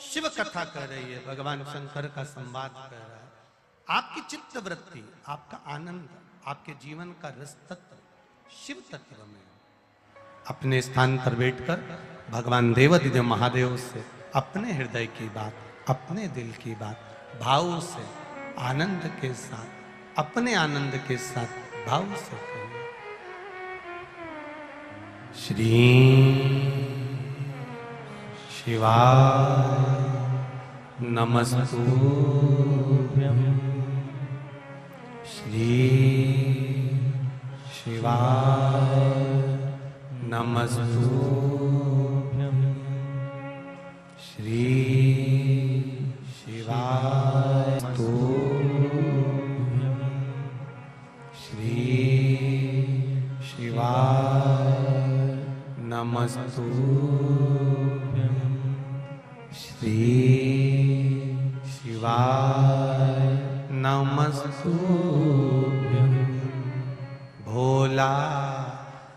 शिव कथा कर रही है, भगवान शंकर का संवाद कर रहा है। आपकी चित्त वृत्ति, आपका आनंद, आपके जीवन का रस तत्व शिव तत्व में अपने स्थान पर बैठकर भगवान देवाधिदेव महादेव से अपने हृदय की बात, अपने दिल की बात भाव से, आनंद के साथ, अपने आनंद के साथ भाव से कहिए। श्री शिवाय नमस्तुभ्यं। श्री शिवाय नमस्तुभ्यं। श्री शिवाय नमस्तुभ्यं। श्री शिवाय नमस्तुभ्यं। श्री शिवाय नमस्तुभ्यं। भोला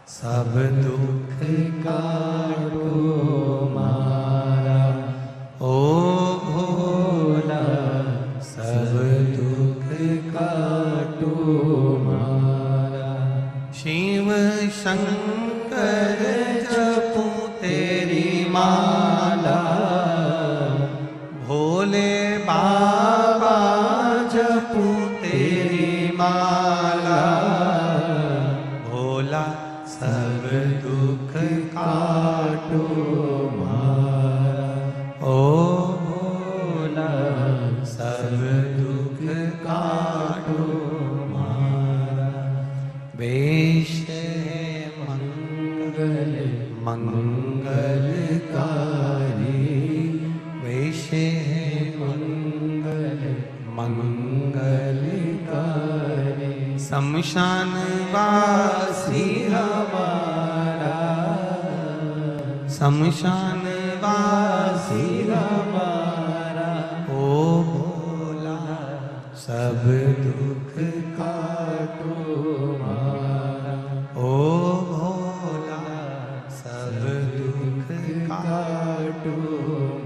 सब दुख काटो मारा, ओ भोला सब दुख काटो मारा। शिव शंकर जपूं तेरी माला, भोले बाबा जपूं तेरी माला। भोला सब दुख काटो मारा, ओ भोला सब दुख काटो मारा। वेश है मंगलकारी, वैसे है मंगल मंगलकारी। शमशान वासी हमारा, शमशान वासी हमारा, ओ भोला सब दुख काटो मारा, ओ भोला सब दुख काटो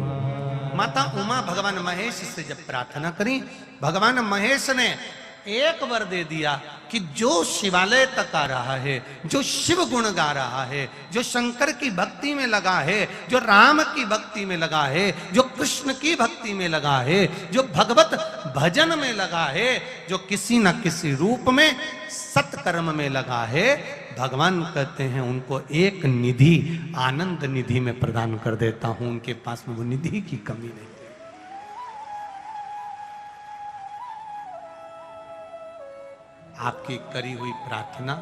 मारा। माता उमा भगवान महेश से जब प्रार्थना करी, भगवान महेश ने एक वर दे दिया कि जो शिवालय तक आ रहा है, जो शिव गुण गा रहा है, जो शंकर की भक्ति में लगा है, जो राम की भक्ति में लगा है, जो कृष्ण की भक्ति में लगा है, जो भगवत भजन में लगा है, जो किसी न किसी रूप में सत्कर्म में लगा है, भगवान कहते हैं उनको एक निधि, आनंद निधि में प्रदान कर देता हूं। उनके पास में वो निधि की कमी नहीं। आपकी करी हुई प्रार्थना,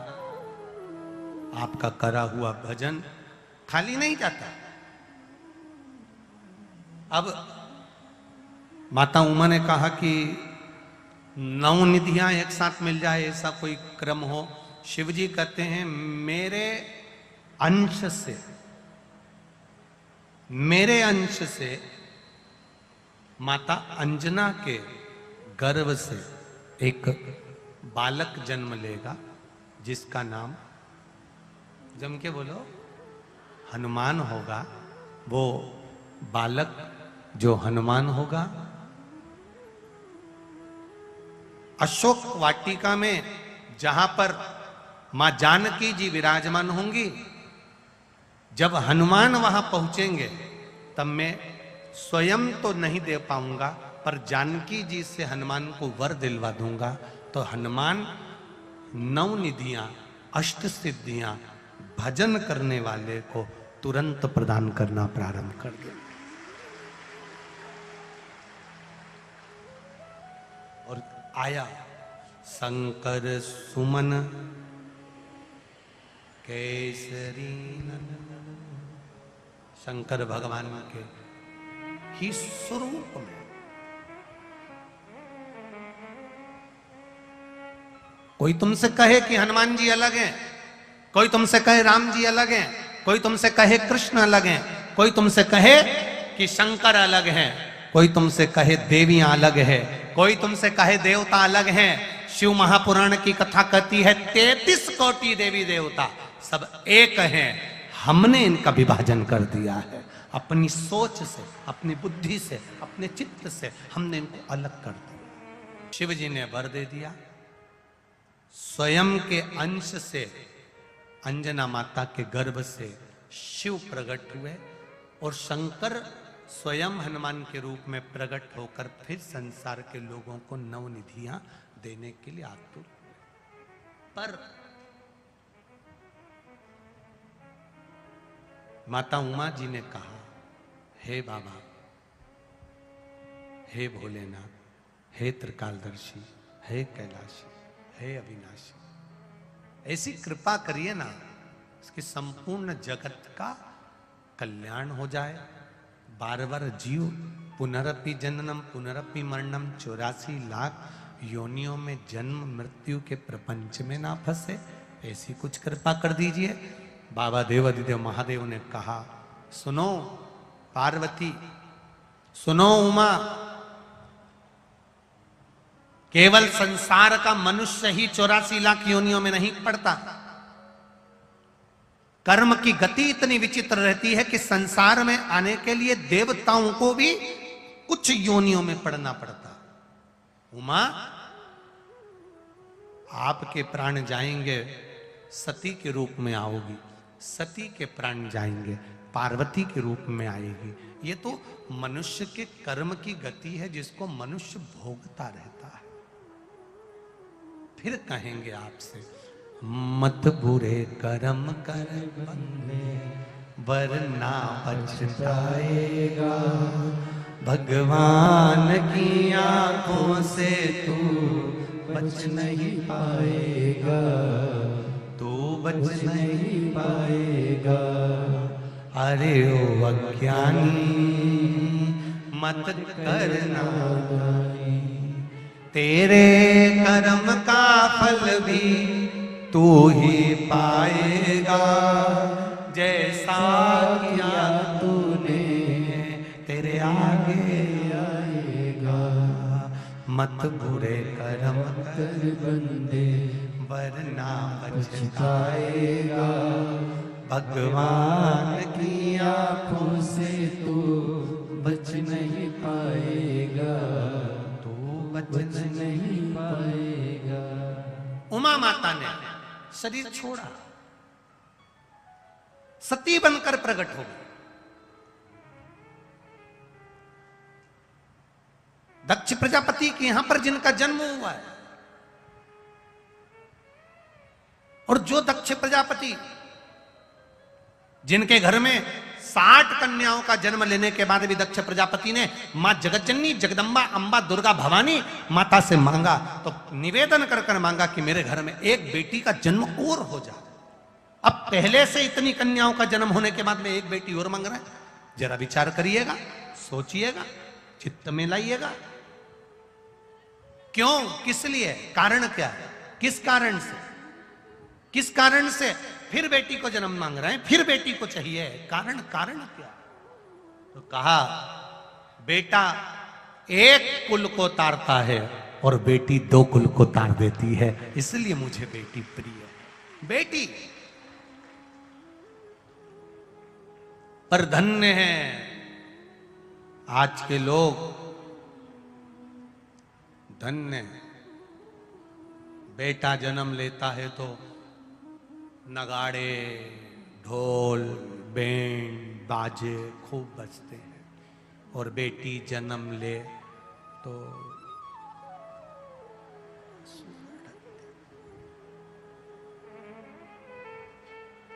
आपका करा हुआ भजन खाली नहीं जाता। अब माता उमा ने कहा कि 9 निधियां एक साथ मिल जाए, ऐसा कोई क्रम हो। शिव जी कहते हैं मेरे अंश से, मेरे अंश से माता अंजना के गर्भ से एक बालक जन्म लेगा, जिसका नाम जम के बोलो हनुमान होगा। वो बालक जो हनुमान होगा, अशोक वाटिका में जहां पर मां जानकी जी विराजमान होंगी, जब हनुमान वहां पहुंचेंगे तब मैं स्वयं तो नहीं दे पाऊंगा, पर जानकी जी से हनुमान को वर दिलवा दूंगा। तो हनुमान 9 निधियां, 8 सिद्धियां भजन करने वाले को तुरंत प्रदान करना प्रारंभ कर दे। और आया शंकर सुमन केसरी, शंकर भगवान के ही स्वरूप में कोई तुमसे कहे कि हनुमान जी अलग हैं, कोई तुमसे कहे राम जी अलग हैं, कोई तुमसे कहे कृष्ण अलग हैं, कोई तुमसे कहे कि शंकर अलग हैं, कोई तुमसे कहे देवियां अलग है, कोई तुमसे कहे देवता अलग हैं। शिव महापुराण की कथा कहती है 33 कोटि देवी देवता सब एक हैं। हमने इनका विभाजन कर दिया है अपनी सोच से, अपनी बुद्धि से, अपने चित्त से हमने इनको अलग कर दिया। शिव जी ने वर दे दिया, स्वयं के अंश से अंजना माता के गर्भ से शिव प्रकट हुए और शंकर स्वयं हनुमान के रूप में प्रकट होकर फिर संसार के लोगों को 9 निधियां देने के लिए आतुर हुए। पर माता उमा जी ने कहा, हे बाबा, हे भोलेनाथ, हे त्रिकालदर्शी, हे कैलाशी, हे अविनाशी, ऐसी कृपा करिए ना इसकी संपूर्ण जगत का कल्याण हो जाए। बार बार जीव पुनरपि जननम पुनरपि मरणम 84 लाख योनियों में जन्म मृत्यु के प्रपंच में ना फंसे, ऐसी कुछ कृपा कर दीजिए। बाबा देवाधिदेव महादेव ने कहा, सुनो पार्वती, सुनो उमा, केवल संसार का मनुष्य ही 84 लाख योनियों में नहीं पड़ता। कर्म की गति इतनी विचित्र रहती है कि संसार में आने के लिए देवताओं को भी कुछ योनियों में पड़ना पड़ता। उमा, आपके प्राण जाएंगे, सती के रूप में आओगी, सती के प्राण जाएंगे, पार्वती के रूप में आएगी। ये तो मनुष्य के कर्म की गति है जिसको मनुष्य भोगता रहता है। फिर कहेंगे आपसे, मत बुरे कर्म कर बंदे वरना पछताएगा, भगवान की आंखों से तू बच नहीं पाएगा, तू बच नहीं पाएगा। अरे ओ अज्ञानी मत करना, तेरे कर्म का फल भी तू ही पाएगा, जैसा किया तूने तेरे आगे आएगा। मत बुरे कर्म कर बंदे वरना पछताएगा, भगवान की आंखों से तू बच नहीं पाएगा, तू बच नहीं पाएगा। उमा माता ने शरीर छोड़ा, सती बनकर प्रकट हो गई। दक्ष प्रजापति के यहां पर जिनका जन्म हुआ है, और जो दक्ष प्रजापति जिनके घर में 60 कन्याओं का जन्म लेने के बाद भी दक्ष प्रजापति ने मां जगतजननी जगदम्बा अंबा दुर्गा भवानी माता से मांगा, तो निवेदन कर कर मांगा कि मेरे घर में एक बेटी का जन्म और हो जाए। अब पहले से इतनी कन्याओं का जन्म होने के बाद में एक बेटी और मांग रहा है। जरा विचार करिएगा, सोचिएगा, चित्त में लाइएगा। क्यों, किस लिए, कारण क्या है, किस कारण से, किस कारण से फिर बेटी को जन्म मांग रहे हैं, फिर बेटी को चाहिए, कारण क्या? तो कहा बेटा एक कुल को तारता है और बेटी 2 कुल को तार देती है, इसलिए मुझे बेटी प्रिय है। बेटी पर धन्य है आज के लोग, धन्य है। बेटा जन्म लेता है तो नगाड़े ढोल बैंड बाजे खूब बजते हैं, और बेटी जन्म ले तो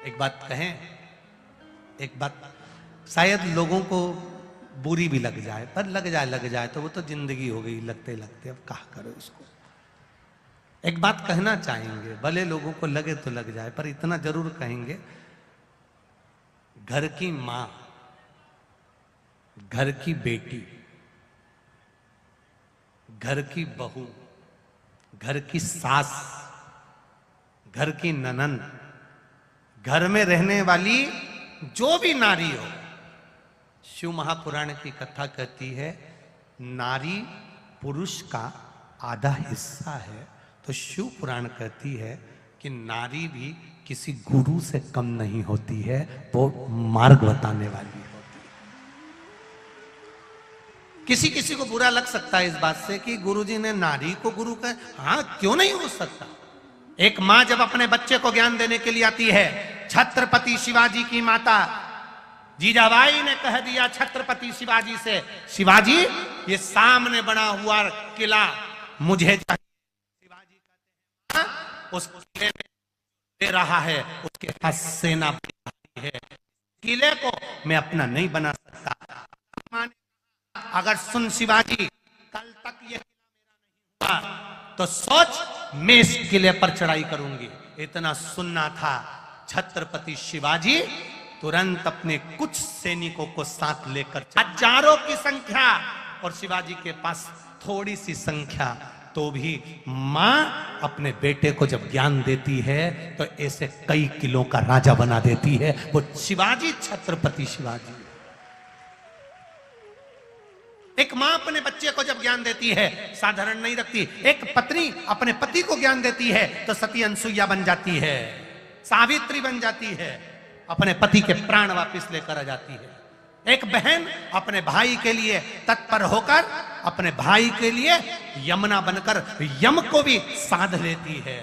एक बात कहें, एक बात शायद लोगों को बुरी भी लग जाए, पर लग जाए तो वो तो जिंदगी हो गई लगते लगते, अब कहा करो उसको। एक बात कहना चाहेंगे, भले लोगों को लगे तो लग जाए, पर इतना जरूर कहेंगे, घर की मां, घर की बेटी, घर की बहू, घर की सास, घर की ननंद, घर में रहने वाली जो भी नारी हो, शिव महापुराण की कथा कहती है नारी पुरुष का आधा हिस्सा है, तो शिव पुराण कहती है कि नारी भी किसी गुरु से कम नहीं होती है, वो मार्ग बताने वाली होती है। किसी किसी को बुरा लग सकता है इस बात से कि गुरुजी ने नारी को गुरु कहा, हाँ क्यों नहीं हो सकता। एक मां जब अपने बच्चे को ज्ञान देने के लिए आती है, छत्रपति शिवाजी की माता जीजाबाई ने कह दिया छत्रपति शिवाजी से, शिवाजी ये सामने बना हुआ किला मुझे चाहिए। शिवाजी कहते हैं उस किले में दे रहा है, उसके पास सेना है, किले को मैं अपना नहीं बना सकता। अगर सुन शिवाजी, कल तक ये किला मेरा नहीं हुआ तो सोच मैं इस किले पर चढ़ाई करूंगी। इतना सुनना था, छत्रपति शिवाजी तुरंत अपने कुछ सैनिकों को साथ लेकर, हजारों की संख्या और शिवाजी के पास थोड़ी सी संख्या, तो भी मां अपने बेटे को जब ज्ञान देती है तो ऐसे कई किलों का राजा बना देती है। वो शिवाजी, छत्रपति शिवाजी। एक मां अपने बच्चे को जब ज्ञान देती है साधारण नहीं रखती। एक पत्नी अपने पति को ज्ञान देती है तो सती अनसुईया बन जाती है, सावित्री बन जाती है, अपने पति के प्राण वापस लेकर आ जाती है। एक बहन अपने भाई के लिए तत्पर होकर अपने भाई के लिए यमुना बनकर यम को भी साध लेती है।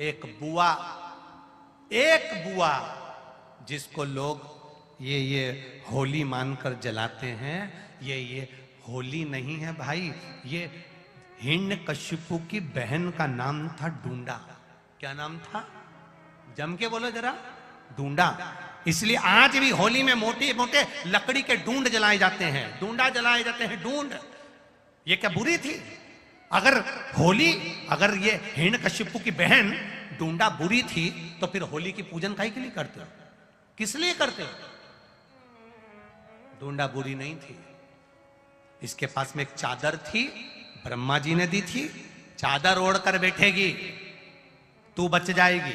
एक बुआ जिसको लोग ये होली मानकर जलाते हैं, ये होली नहीं है भाई, ये हिरण्यकशिपु की बहन का नाम था डूंडा। क्या नाम था, जम के बोलो जरा, डूंडा। इसलिए आज भी होली में मोटे मोटे लकड़ी के डूंड जलाए जाते हैं, डूंडा जलाए जाते हैं, डूंड। ये क्या बुरी थी? अगर होली, अगर ये हिरण्यकशिपु की बहन डूंडा बुरी थी तो फिर होली की पूजन काहे के लिए करते हो, किस लिए करते हो? ढूंढा बुरी नहीं थी। इसके पास में एक चादर थी, ब्रह्मा जी ने दी थी। चादर ओढ़ कर बैठेगी, तू बच जाएगी,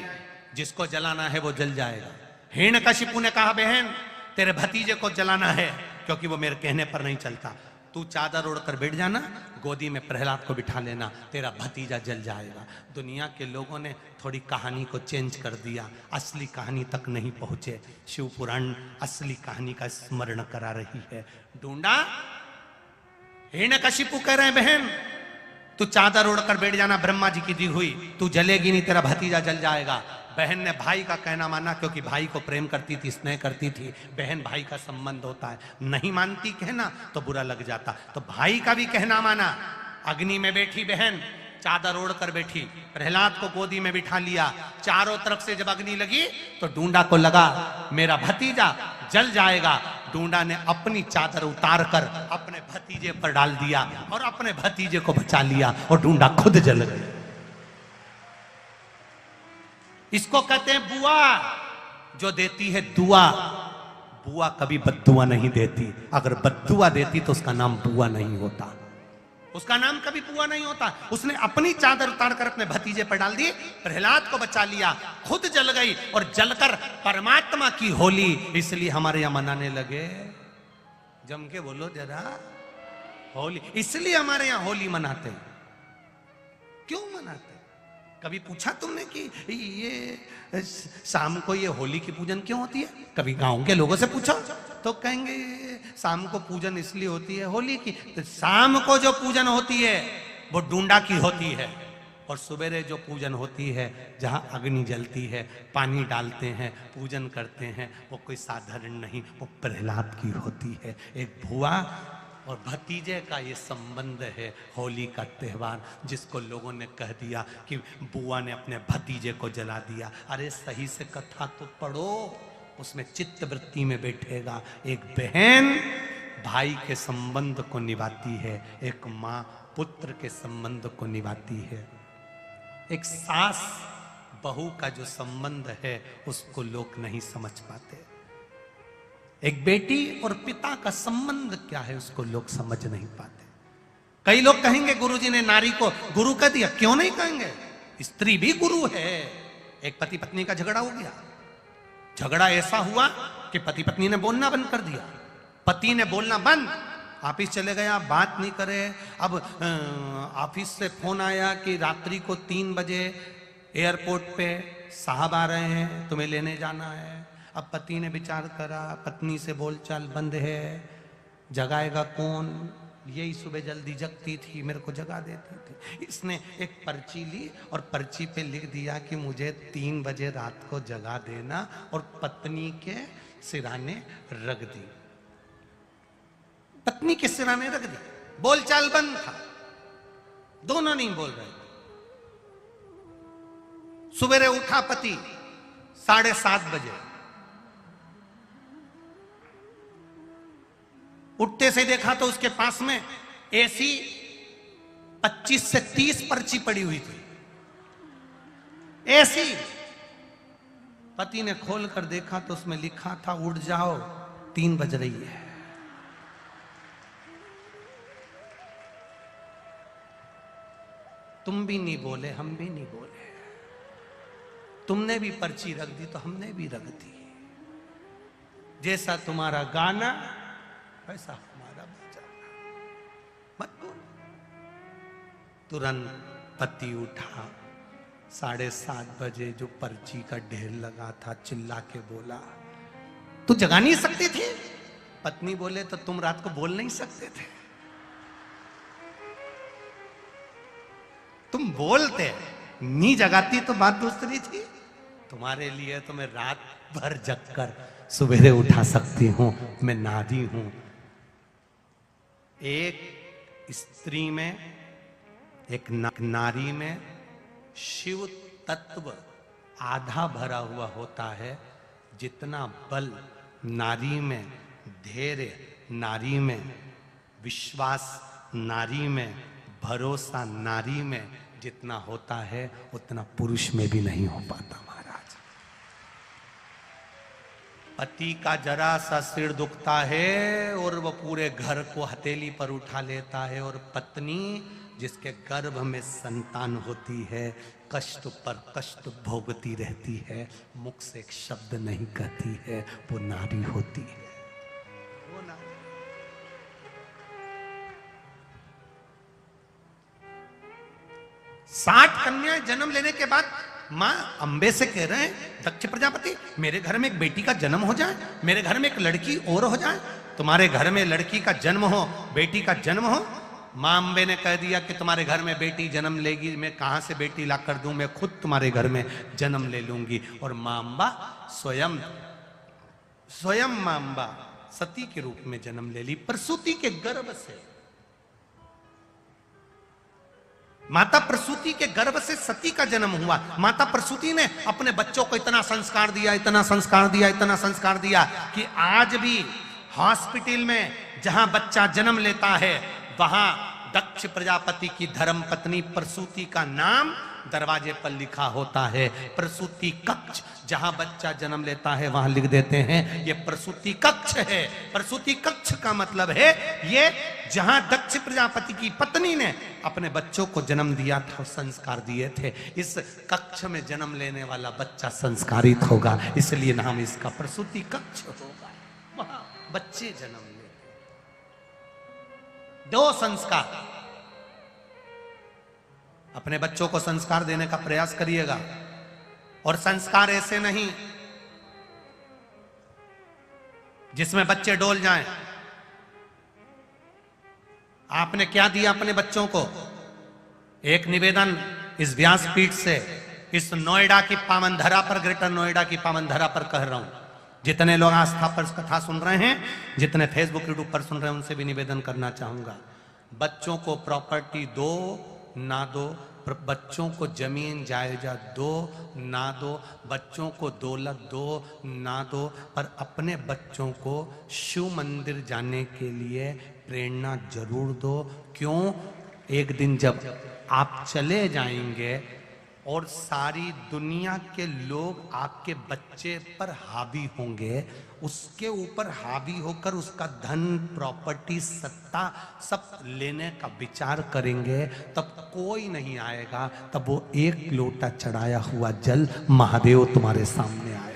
जिसको जलाना है वो जल जाएगा। हिरण्यकशिपु ने कहा, बहन तेरे भतीजे को जलाना है क्योंकि वो मेरे कहने पर नहीं चलता, तू चादर ओढ़कर बैठ जाना, गोदी में प्रहलाद को बिठा लेना, तेरा भतीजा जल जाएगा। दुनिया के लोगों ने थोड़ी कहानी को चेंज कर दिया, असली कहानी तक नहीं पहुंचे। शिव पुराण असली कहानी का स्मरण करा रही है। ढूंढा, हिरण्यकशिपु कह रहे हैं, बहन तू चादर ओढ़कर बैठ जाना, ब्रह्मा जी की दी हुई, तू जलेगी नहीं, तेरा भतीजा जल जाएगा। बहन ने भाई का कहना माना, क्योंकि भाई को प्रेम करती थी, स्नेह करती थी। बहन भाई का संबंध होता है, नहीं मानती कहना तो बुरा लग जाता, तो भाई का भी कहना माना। अग्नि में बैठी बहन, चादर ओढ़कर बैठी, प्रहलाद को गोदी में बिठा लिया। चारों तरफ से जब अग्नि लगी तो ढूंढा को लगा मेरा भतीजा जल जाएगा। ढूंढा ने अपनी चादर उतारकर अपने भतीजे पर डाल दिया और अपने भतीजे को बचा लिया और ढूंढा खुद जल गई। इसको कहते हैं बुआ, जो देती है दुआ। बुआ कभी बद्दुआ नहीं देती, अगर बद्दुआ देती तो उसका नाम बुआ नहीं होता, उसका नाम कभी बुआ नहीं होता। उसने अपनी चादर उतारकर अपने भतीजे पर डाल दी, प्रहलाद को बचा लिया, खुद जल गई और जलकर परमात्मा की होली इसलिए हमारे यहां मनाने लगे। जम के बोलो जरा, होली इसलिए हमारे यहां होली मनाते। क्यों मनाते? कभी पूछा तुमने कि ये शाम को ये होली की पूजन क्यों होती है? कभी गांव के लोगों से पूछो तो कहेंगे शाम को पूजन इसलिए होती है होली की। तो शाम को जो पूजन होती है वो ढूंढा की होती है, और सवेरे जो पूजन होती है जहां अग्नि जलती है, पानी डालते हैं, पूजन करते हैं, वो कोई साधारण नहीं, वो प्रहलाद की होती है। एक बुआ और भतीजे का ये संबंध है, होली का त्यौहार, जिसको लोगों ने कह दिया कि बुआ ने अपने भतीजे को जला दिया। अरे सही से कथा तो पढ़ो, उसमें चित्त वृत्ति में बैठेगा। एक बहन भाई के संबंध को निभाती है, एक माँ पुत्र के संबंध को निभाती है, एक सास बहू का जो संबंध है उसको लोग नहीं समझ पाते। एक बेटी और पिता का संबंध क्या है उसको लोग समझ नहीं पाते। कई लोग कहेंगे गुरुजी ने नारी को गुरु कह दिया, क्यों नहीं कहेंगे, स्त्री भी गुरु है। एक पति पत्नी का झगड़ा हो गया, झगड़ा ऐसा हुआ कि पति पत्नी ने बोलना बंद कर दिया। पति ने बोलना बंद, ऑफिस चले गया, बात नहीं करे। अब ऑफिस से फोन आया कि रात्रि को 3 बजे एयरपोर्ट पे साहब आ रहे हैं, तुम्हें लेने जाना है। अब पति ने विचार करा, पत्नी से बोलचाल बंद है, जगाएगा कौन, यही सुबह जल्दी जगती थी, मेरे को जगा देती थी। इसने एक पर्ची ली और पर्ची पे लिख दिया कि मुझे 3 बजे रात को जगा देना, और पत्नी के सिराने रख दी। पत्नी के सिराने रख दी, बोलचाल बंद था, दोनों नहीं बोल रहे थे। सवेरे उठा पति 7:30 बजे, उठते से देखा तो उसके पास में ऐसी 25 से 30 पर्ची पड़ी हुई थी, ऐसी। पति ने खोल कर देखा तो उसमें लिखा था उठ जाओ 3 बज रही है। तुम भी नहीं बोले, हम भी नहीं बोले, तुमने भी पर्ची रख दी तो हमने भी रख दी। जैसा तुम्हारा गाना वैसा हमारा बजाना, मत बोल। तुरंत पति उठा, 7:30 बजे जो पर्ची का ढेर लगा था, चिल्ला के बोला तू जगा नहीं सकती थी? पत्नी बोले तो तुम रात को बोल नहीं सकते थे? तुम बोलते, नहीं जगाती तो बात दूसरी थी। तुम्हारे लिए तो मैं रात भर जगकर सवेरे उठा सकती हूं, मैं नारी हूं। एक स्त्री में, एक नारी में शिव तत्व आधा भरा हुआ होता है। जितना बल नारी में, धैर्य नारी में, विश्वास नारी में, भरोसा नारी में जितना होता है उतना पुरुष में भी नहीं हो पाता महाराज। पति का जरा सा सिर दुखता है और वह पूरे घर को हथेली पर उठा लेता है, और पत्नी जिसके गर्भ में संतान होती है कष्ट पर कष्ट भोगती रहती है, मुख से एक शब्द नहीं कहती है, वो नारी होती है। वो नारी 60 कन्याएं जन्म लेने के बाद मां अंबे से कह रहे हैं, दक्ष प्रजापति मेरे घर में एक बेटी का जन्म हो जाए, मेरे घर में एक लड़की और हो जाए। तुम्हारे घर में लड़की का जन्म हो, बेटी का जन्म हो। मां अंबे ने कह दिया कि तुम्हारे घर में बेटी जन्म लेगी, मैं कहां से बेटी ला कर दूं, मैं खुद तुम्हारे घर में जन्म ले लूंगी। और मां अंबा स्वयं मां अंबा सती के रूप में जन्म ले ली, प्रसूति के गर्भ से। माता प्रसूति के गर्भ से सती का जन्म हुआ। माता प्रसूति ने अपने बच्चों को इतना संस्कार दिया, इतना संस्कार दिया, इतना संस्कार दिया कि आज भी हॉस्पिटल में जहां बच्चा जन्म लेता है वहां दक्ष प्रजापति की धर्म पत्नी प्रसूति का नाम दरवाजे पर लिखा होता है। प्रसूति कक्ष, जहां बच्चा जन्म लेता है वहां लिख देते हैं ये प्रसूति कक्ष है। प्रसूति कक्ष का मतलब है ये जहां दक्ष प्रजापति की पत्नी ने अपने बच्चों को जन्म दिया था, संस्कार दिए थे। इस कक्ष में जन्म लेने वाला बच्चा संस्कारित होगा, इसलिए नाम इसका प्रसूति कक्ष होगा। वहां बच्चे जन्म ले। 2 संस्कार, अपने बच्चों को संस्कार देने का प्रयास करिएगा। और संस्कार ऐसे नहीं जिसमें बच्चे डोल जाएं। आपने क्या दिया अपने बच्चों को? एक निवेदन इस व्यासपीठ से, इस नोएडा की पावन धरा पर, ग्रेटर नोएडा की पावन धरा पर कह रहा हूं। जितने लोग आस्था पर कथा सुन रहे हैं, जितने फेसबुक यूट्यूब पर सुन रहे हैं, उनसे भी निवेदन करना चाहूंगा, बच्चों को प्रॉपर्टी दो ना दो, बच्चों को जमीन जायजा दो ना दो, बच्चों को दौलत दो ना दो, पर अपने बच्चों को शिव मंदिर जाने के लिए प्रेरणा जरूर दो। क्यों? एक दिन जब आप चले जाएंगे और सारी दुनिया के लोग आपके बच्चे पर हावी होंगे, उसके ऊपर हावी होकर उसका धन, प्रॉपर्टी, सत्ता सब लेने का विचार करेंगे, तब कोई नहीं आएगा। तब वो एक लोटा चढ़ाया हुआ जल महादेव तुम्हारे सामने आएगा।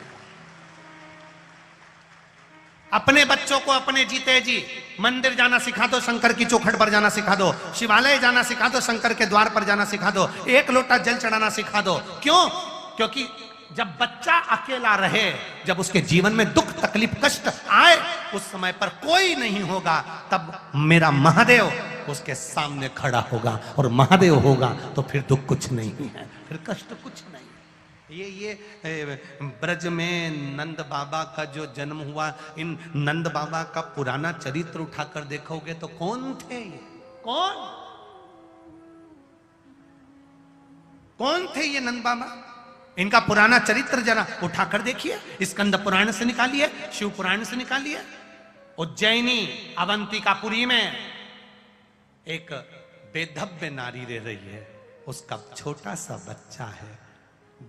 अपने बच्चों को अपने जीते जी मंदिर जाना सिखा दो, शंकर की चौखट पर जाना सिखा दो, शिवालय जाना सिखा दो, शंकर के द्वार पर जाना सिखा दो, एक लोटा जल चढ़ाना सिखा दो। क्यों? क्योंकि जब बच्चा अकेला रहे, जब उसके जीवन में दुख तकलीफ कष्ट आए, उस समय पर कोई नहीं होगा, तब मेरा महादेव उसके सामने खड़ा होगा। और महादेव होगा तो फिर दुख कुछ नहीं है, फिर कष्ट कुछ नहीं। ये ब्रज में नंद बाबा का जो जन्म हुआ, इन नंद बाबा का पुराना चरित्र उठाकर देखोगे तो कौन थे ये? कौन थे ये नंद बाबा? इनका पुराना चरित्र जरा उठाकर देखिए, स्कंद पुराण से निकालिए, शिव पुराण से निकालिए। उज्जैनी अवंतिकापुरी में एक बेधव्य नारी रह रही है, उसका छोटा सा बच्चा है,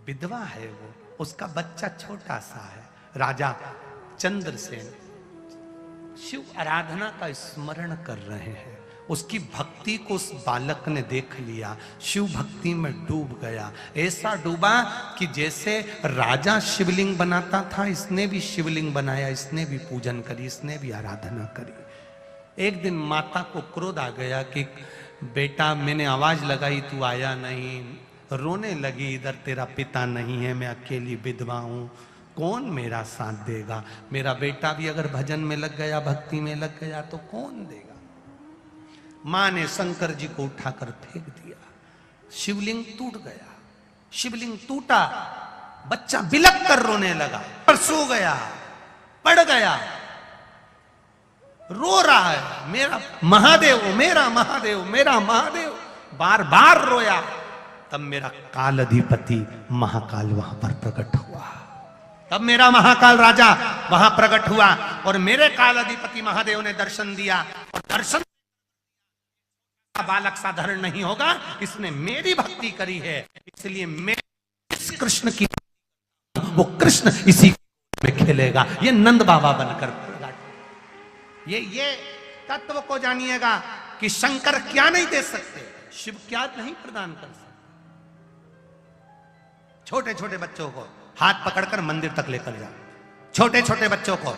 विधवा है वो, उसका बच्चा छोटा सा है। राजा चंद्रसेन शिव आराधना का स्मरण कर रहे हैं, उसकी भक्ति को उस बालक ने देख लिया, शिव भक्ति में डूब गया। ऐसा डूबा कि जैसे राजा शिवलिंग बनाता था, इसने भी शिवलिंग बनाया, इसने भी पूजन करी, इसने भी आराधना करी। एक दिन माता को क्रोध आ गया कि बेटा मैंने आवाज लगाई, तू आया नहीं, रोने लगी, इधर तेरा पिता नहीं है, मैं अकेली विधवा हूं, कौन मेरा साथ देगा? मेरा बेटा भी अगर भजन में लग गया, भक्ति में लग गया तो कौन देगा? मां ने शंकर जी को उठाकर फेंक दिया, शिवलिंग टूट गया। शिवलिंग टूटा, बच्चा बिलक कर रोने लगा, पर सो गया, पड़ गया, रो रहा है, मेरा महादेव, मेरा महादेव, मेरा महादेव, बार बार रोया। तब मेरा काल अधिपति महाकाल वहां पर प्रकट हुआ, तब मेरा महाकाल राजा वहां प्रकट हुआ और मेरे काल अधिपति महादेव ने दर्शन दिया। और दर्शन बालक साधारण नहीं होगा, इसने मेरी भक्ति करी है, इसलिए मैं इस कृष्ण की, वो कृष्ण इसी में फैलेगा। ये नंद बाबा बनकर प्रकट। ये तत्व को जानिएगा कि शंकर क्या नहीं दे सकते, शिव क्या नहीं प्रदान कर सकते। छोटे छोटे बच्चों को हाथ पकड़कर मंदिर तक लेकर जाओ, छोटे छोटे बच्चों को।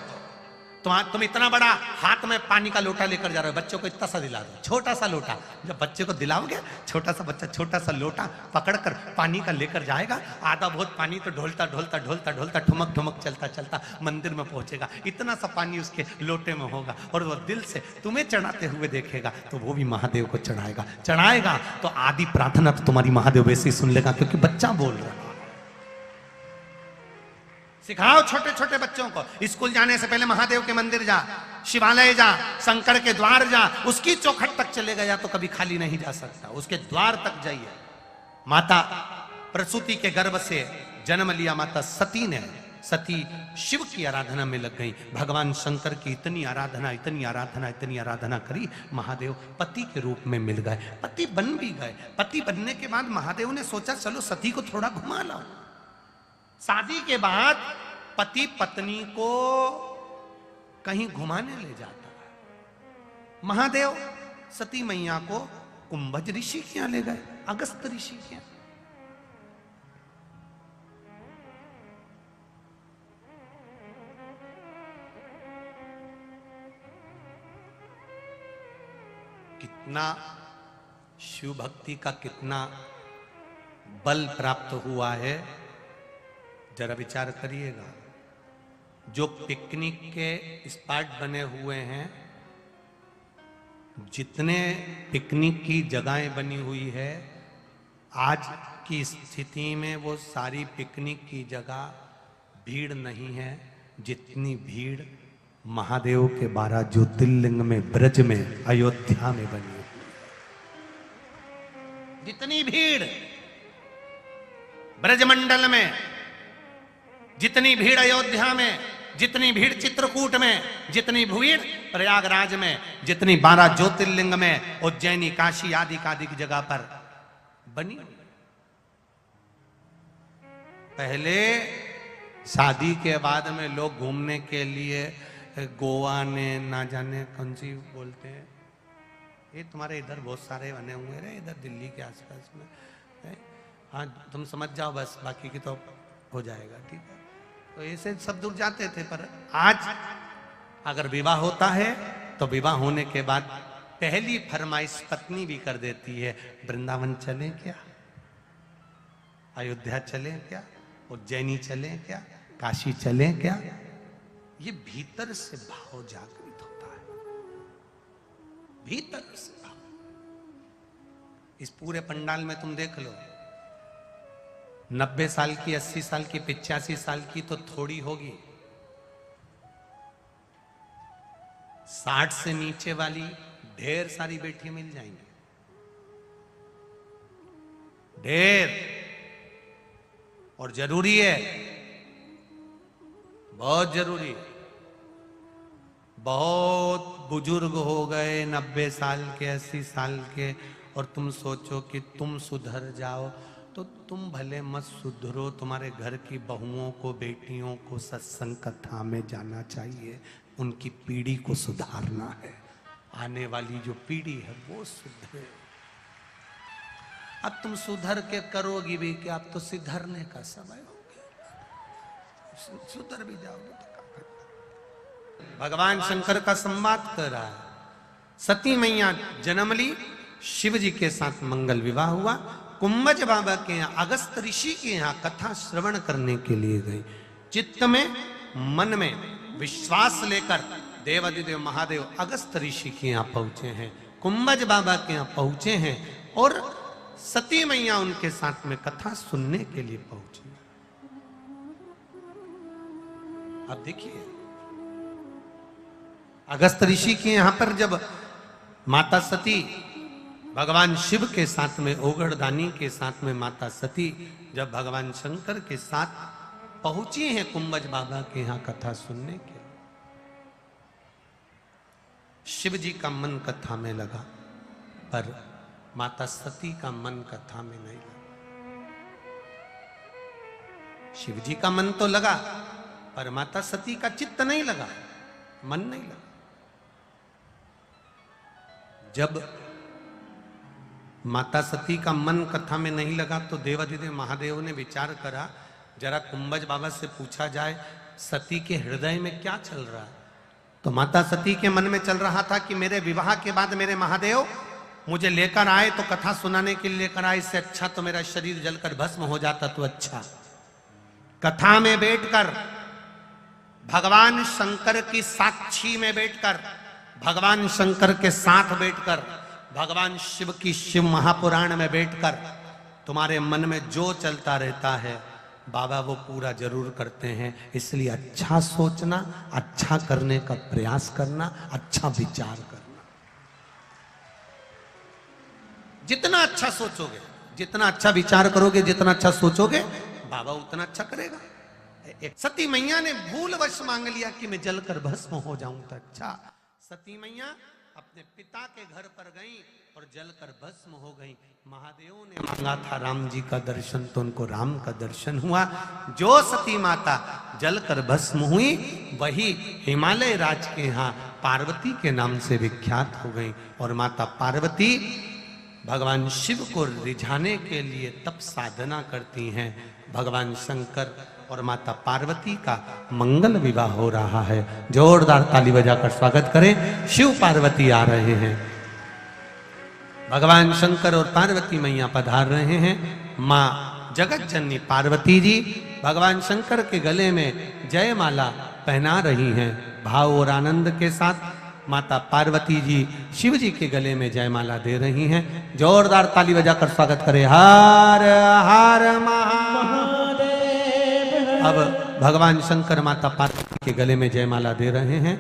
तुम इतना बड़ा हाथ में पानी का लोटा लेकर जा रहे हो, बच्चों को इतना सा दिला दो, छोटा सा लोटा। जब बच्चे को दिलाओगे, छोटा सा बच्चा छोटा सा लोटा पकड़कर पानी का लेकर जाएगा, आधा बहुत पानी तो ढोलता ढोलता ढोलता ढोलता ठुमक ठुमक चलता चलता मंदिर में पहुंचेगा। इतना सा पानी उसके लोटे में होगा और वो दिल से तुम्हें चढ़ाते हुए देखेगा तो वो भी महादेव को चढ़ाएगा तो आदि प्रार्थना तो तुम्हारी महादेव वैसे ही सुन लेगा, क्योंकि बच्चा बोल रहा है। सिखाओ छोटे छोटे बच्चों को, स्कूल जाने से पहले महादेव के मंदिर जा, शिवालय जा, शंकर के द्वार जा, उसकी चौखट तक चले गया तो कभी खाली नहीं जा सकता, उसके द्वार तक जाइए। माता प्रसूति के गर्भ से जन्म लिया माता सती ने, सती शिव की आराधना में लग गई। भगवान शंकर की इतनी आराधना इतनी आराधना इतनी आराधना करी, महादेव पति के रूप में मिल गए, पति बन भी गए। पति बनने के बाद महादेव ने सोचा चलो सती को थोड़ा घुमा लाओ। शादी के बाद पति पत्नी को कहीं घुमाने ले जाता है। महादेव सती मैया को कुंभज ऋषि के यहां ले गए, अगस्त ऋषि के यहां। कितना शिव भक्ति का कितना बल प्राप्त हुआ है, जरा विचार करिएगा। जो पिकनिक के स्पॉट बने हुए हैं, जितने पिकनिक की जगहें बनी हुई है, आज की स्थिति में वो सारी पिकनिक की जगह भीड़ नहीं है जितनी भीड़ महादेव के 12 ज्योतिर्लिंग में ब्रज में अयोध्या में बनी है। जितनी भीड़ ब्रजमंडल में, जितनी भीड़ अयोध्या में, जितनी भीड़ चित्रकूट में, जितनी भीड़ प्रयागराज में, जितनी 12 ज्योतिर्लिंग में, उज्जैनी काशी आदि की जगह पर बनी। पहले शादी के बाद में लोग घूमने के लिए गोवा ने ना जाने कौन सी बोलते हैं, ये तुम्हारे इधर बहुत सारे बने हुए हैं इधर दिल्ली के आसपास में। हाँ तुम समझ जाओ बस, बाकी की तो हो जाएगा, ठीक है। तो ऐसे सब दूर जाते थे, पर आज अगर विवाह होता है तो विवाह होने के बाद पहली फरमाइश पत्नी भी कर देती है, वृंदावन चलें क्या, अयोध्या चलें क्या, उज्जैनी चलें क्या, काशी चलें क्या। ये भीतर से भाव जागृत होता है, भीतर से भाव। इस पूरे पंडाल में तुम देख लो, 90 साल की, 80 साल की, 85 साल की तो थोड़ी होगी, 60 से नीचे वाली ढेर सारी बेटी मिल जाएंगी, ढेर। और जरूरी है, बहुत जरूरी। बहुत बुजुर्ग हो गए 90 साल के, 80 साल के, और तुम सोचो कि तुम सुधर जाओ, तो तुम भले मत सुधरो, तुम्हारे घर की बहुओं को, बेटियों को सत्संग कथा में जाना चाहिए, उनकी पीढ़ी को सुधारना है। आने वाली जो पीढ़ी है वो सुधरे। अब तुम सुधर के करोगी भी क्या, अब तो सुधरने का समय हो गया, सुधर भी जाओगे तो। भगवान शंकर का संवाद कर रहा है। सती मैया जन्म ली, शिव जी के साथ मंगल विवाह हुआ। कुंभज बाबा के यहाँ, अगस्त ऋषि के यहाँ कथा श्रवण करने के लिए गई। चित्त में, मन में विश्वास लेकर देवादिदेव महादेव अगस्त ऋषि के यहाँ पहुंचे हैं, कुंभज बाबा के यहाँ पहुंचे हैं, और सती मैया उनके साथ में कथा सुनने के लिए पहुंची। अब देखिए, अगस्त ऋषि के यहां पर जब माता सती भगवान शिव के साथ में, ओगड़दानी के साथ में माता सती जब भगवान शंकर के साथ पहुंची हैं कुंभज बाबा के यहां कथा सुनने के, शिव जी का मन कथा में लगा, पर माता सती का मन कथा में नहीं लगा। शिव जी का मन तो लगा, पर माता सती का चित्त नहीं लगा, मन नहीं लगा। जब माता सती का मन कथा में नहीं लगा तो देवाधिदेव महादेव ने विचार करा, जरा कुंभज बाबा से पूछा जाए सती के हृदय में क्या चल रहा है। तो माता सती के मन में चल रहा था कि मेरे विवाह के बाद मेरे महादेव मुझे लेकर आए तो कथा सुनाने के लिए लेकर आए, इससे अच्छा तो मेरा शरीर जलकर भस्म हो जाता तो अच्छा। कथा में बैठकर भगवान शंकर की साक्षी में बैठकर, भगवान शंकर के साथ बैठकर, भगवान शिव की शिव महापुराण में बैठकर तुम्हारे मन में जो चलता रहता है बाबा वो पूरा जरूर करते हैं। इसलिए अच्छा सोचना, अच्छा करने का प्रयास करना, अच्छा विचार करना। जितना अच्छा सोचोगे, जितना अच्छा विचार करोगे, जितना अच्छा सोचोगे बाबा उतना अच्छा करेगा। एक सती मैया ने भूलवश मांग लिया कि मैं जलकर भस्म हो जाऊं तो अच्छा। सती मैया अपने पिता के घर पर गई और जलकर भस्म हो गई। महादेव ने मांगा था राम जी का दर्शन तो उनको राम का दर्शन हुआ। जो सती माता जलकर भस्म हुई वही हिमालय राज के यहाँ पार्वती के नाम से विख्यात हो गई। और माता पार्वती भगवान शिव को रिझाने के लिए तप साधना करती हैं। भगवान शंकर और माता पार्वती का मंगल विवाह हो रहा है। जोरदार ताली बजाकर स्वागत करें। शिव पार्वती आ रहे हैं, भगवान शंकर और पार्वती मैया पधार रहे हैं। माँ जगत जननी पार्वती जी भगवान शंकर के गले में जयमाला पहना रही हैं। भाव और आनंद के साथ माता पार्वती जी शिव जी के गले में जयमाला दे रही हैं। जोरदार ताली बजाकर स्वागत करें। हर हर महादेव। अब भगवान शंकर माता पार्वती के गले में जयमाला दे रहे हैं।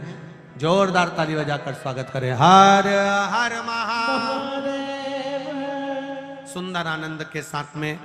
जोरदार ताली बजाकर स्वागत करें। हर हर महादेव। सुंदर आनंद के साथ में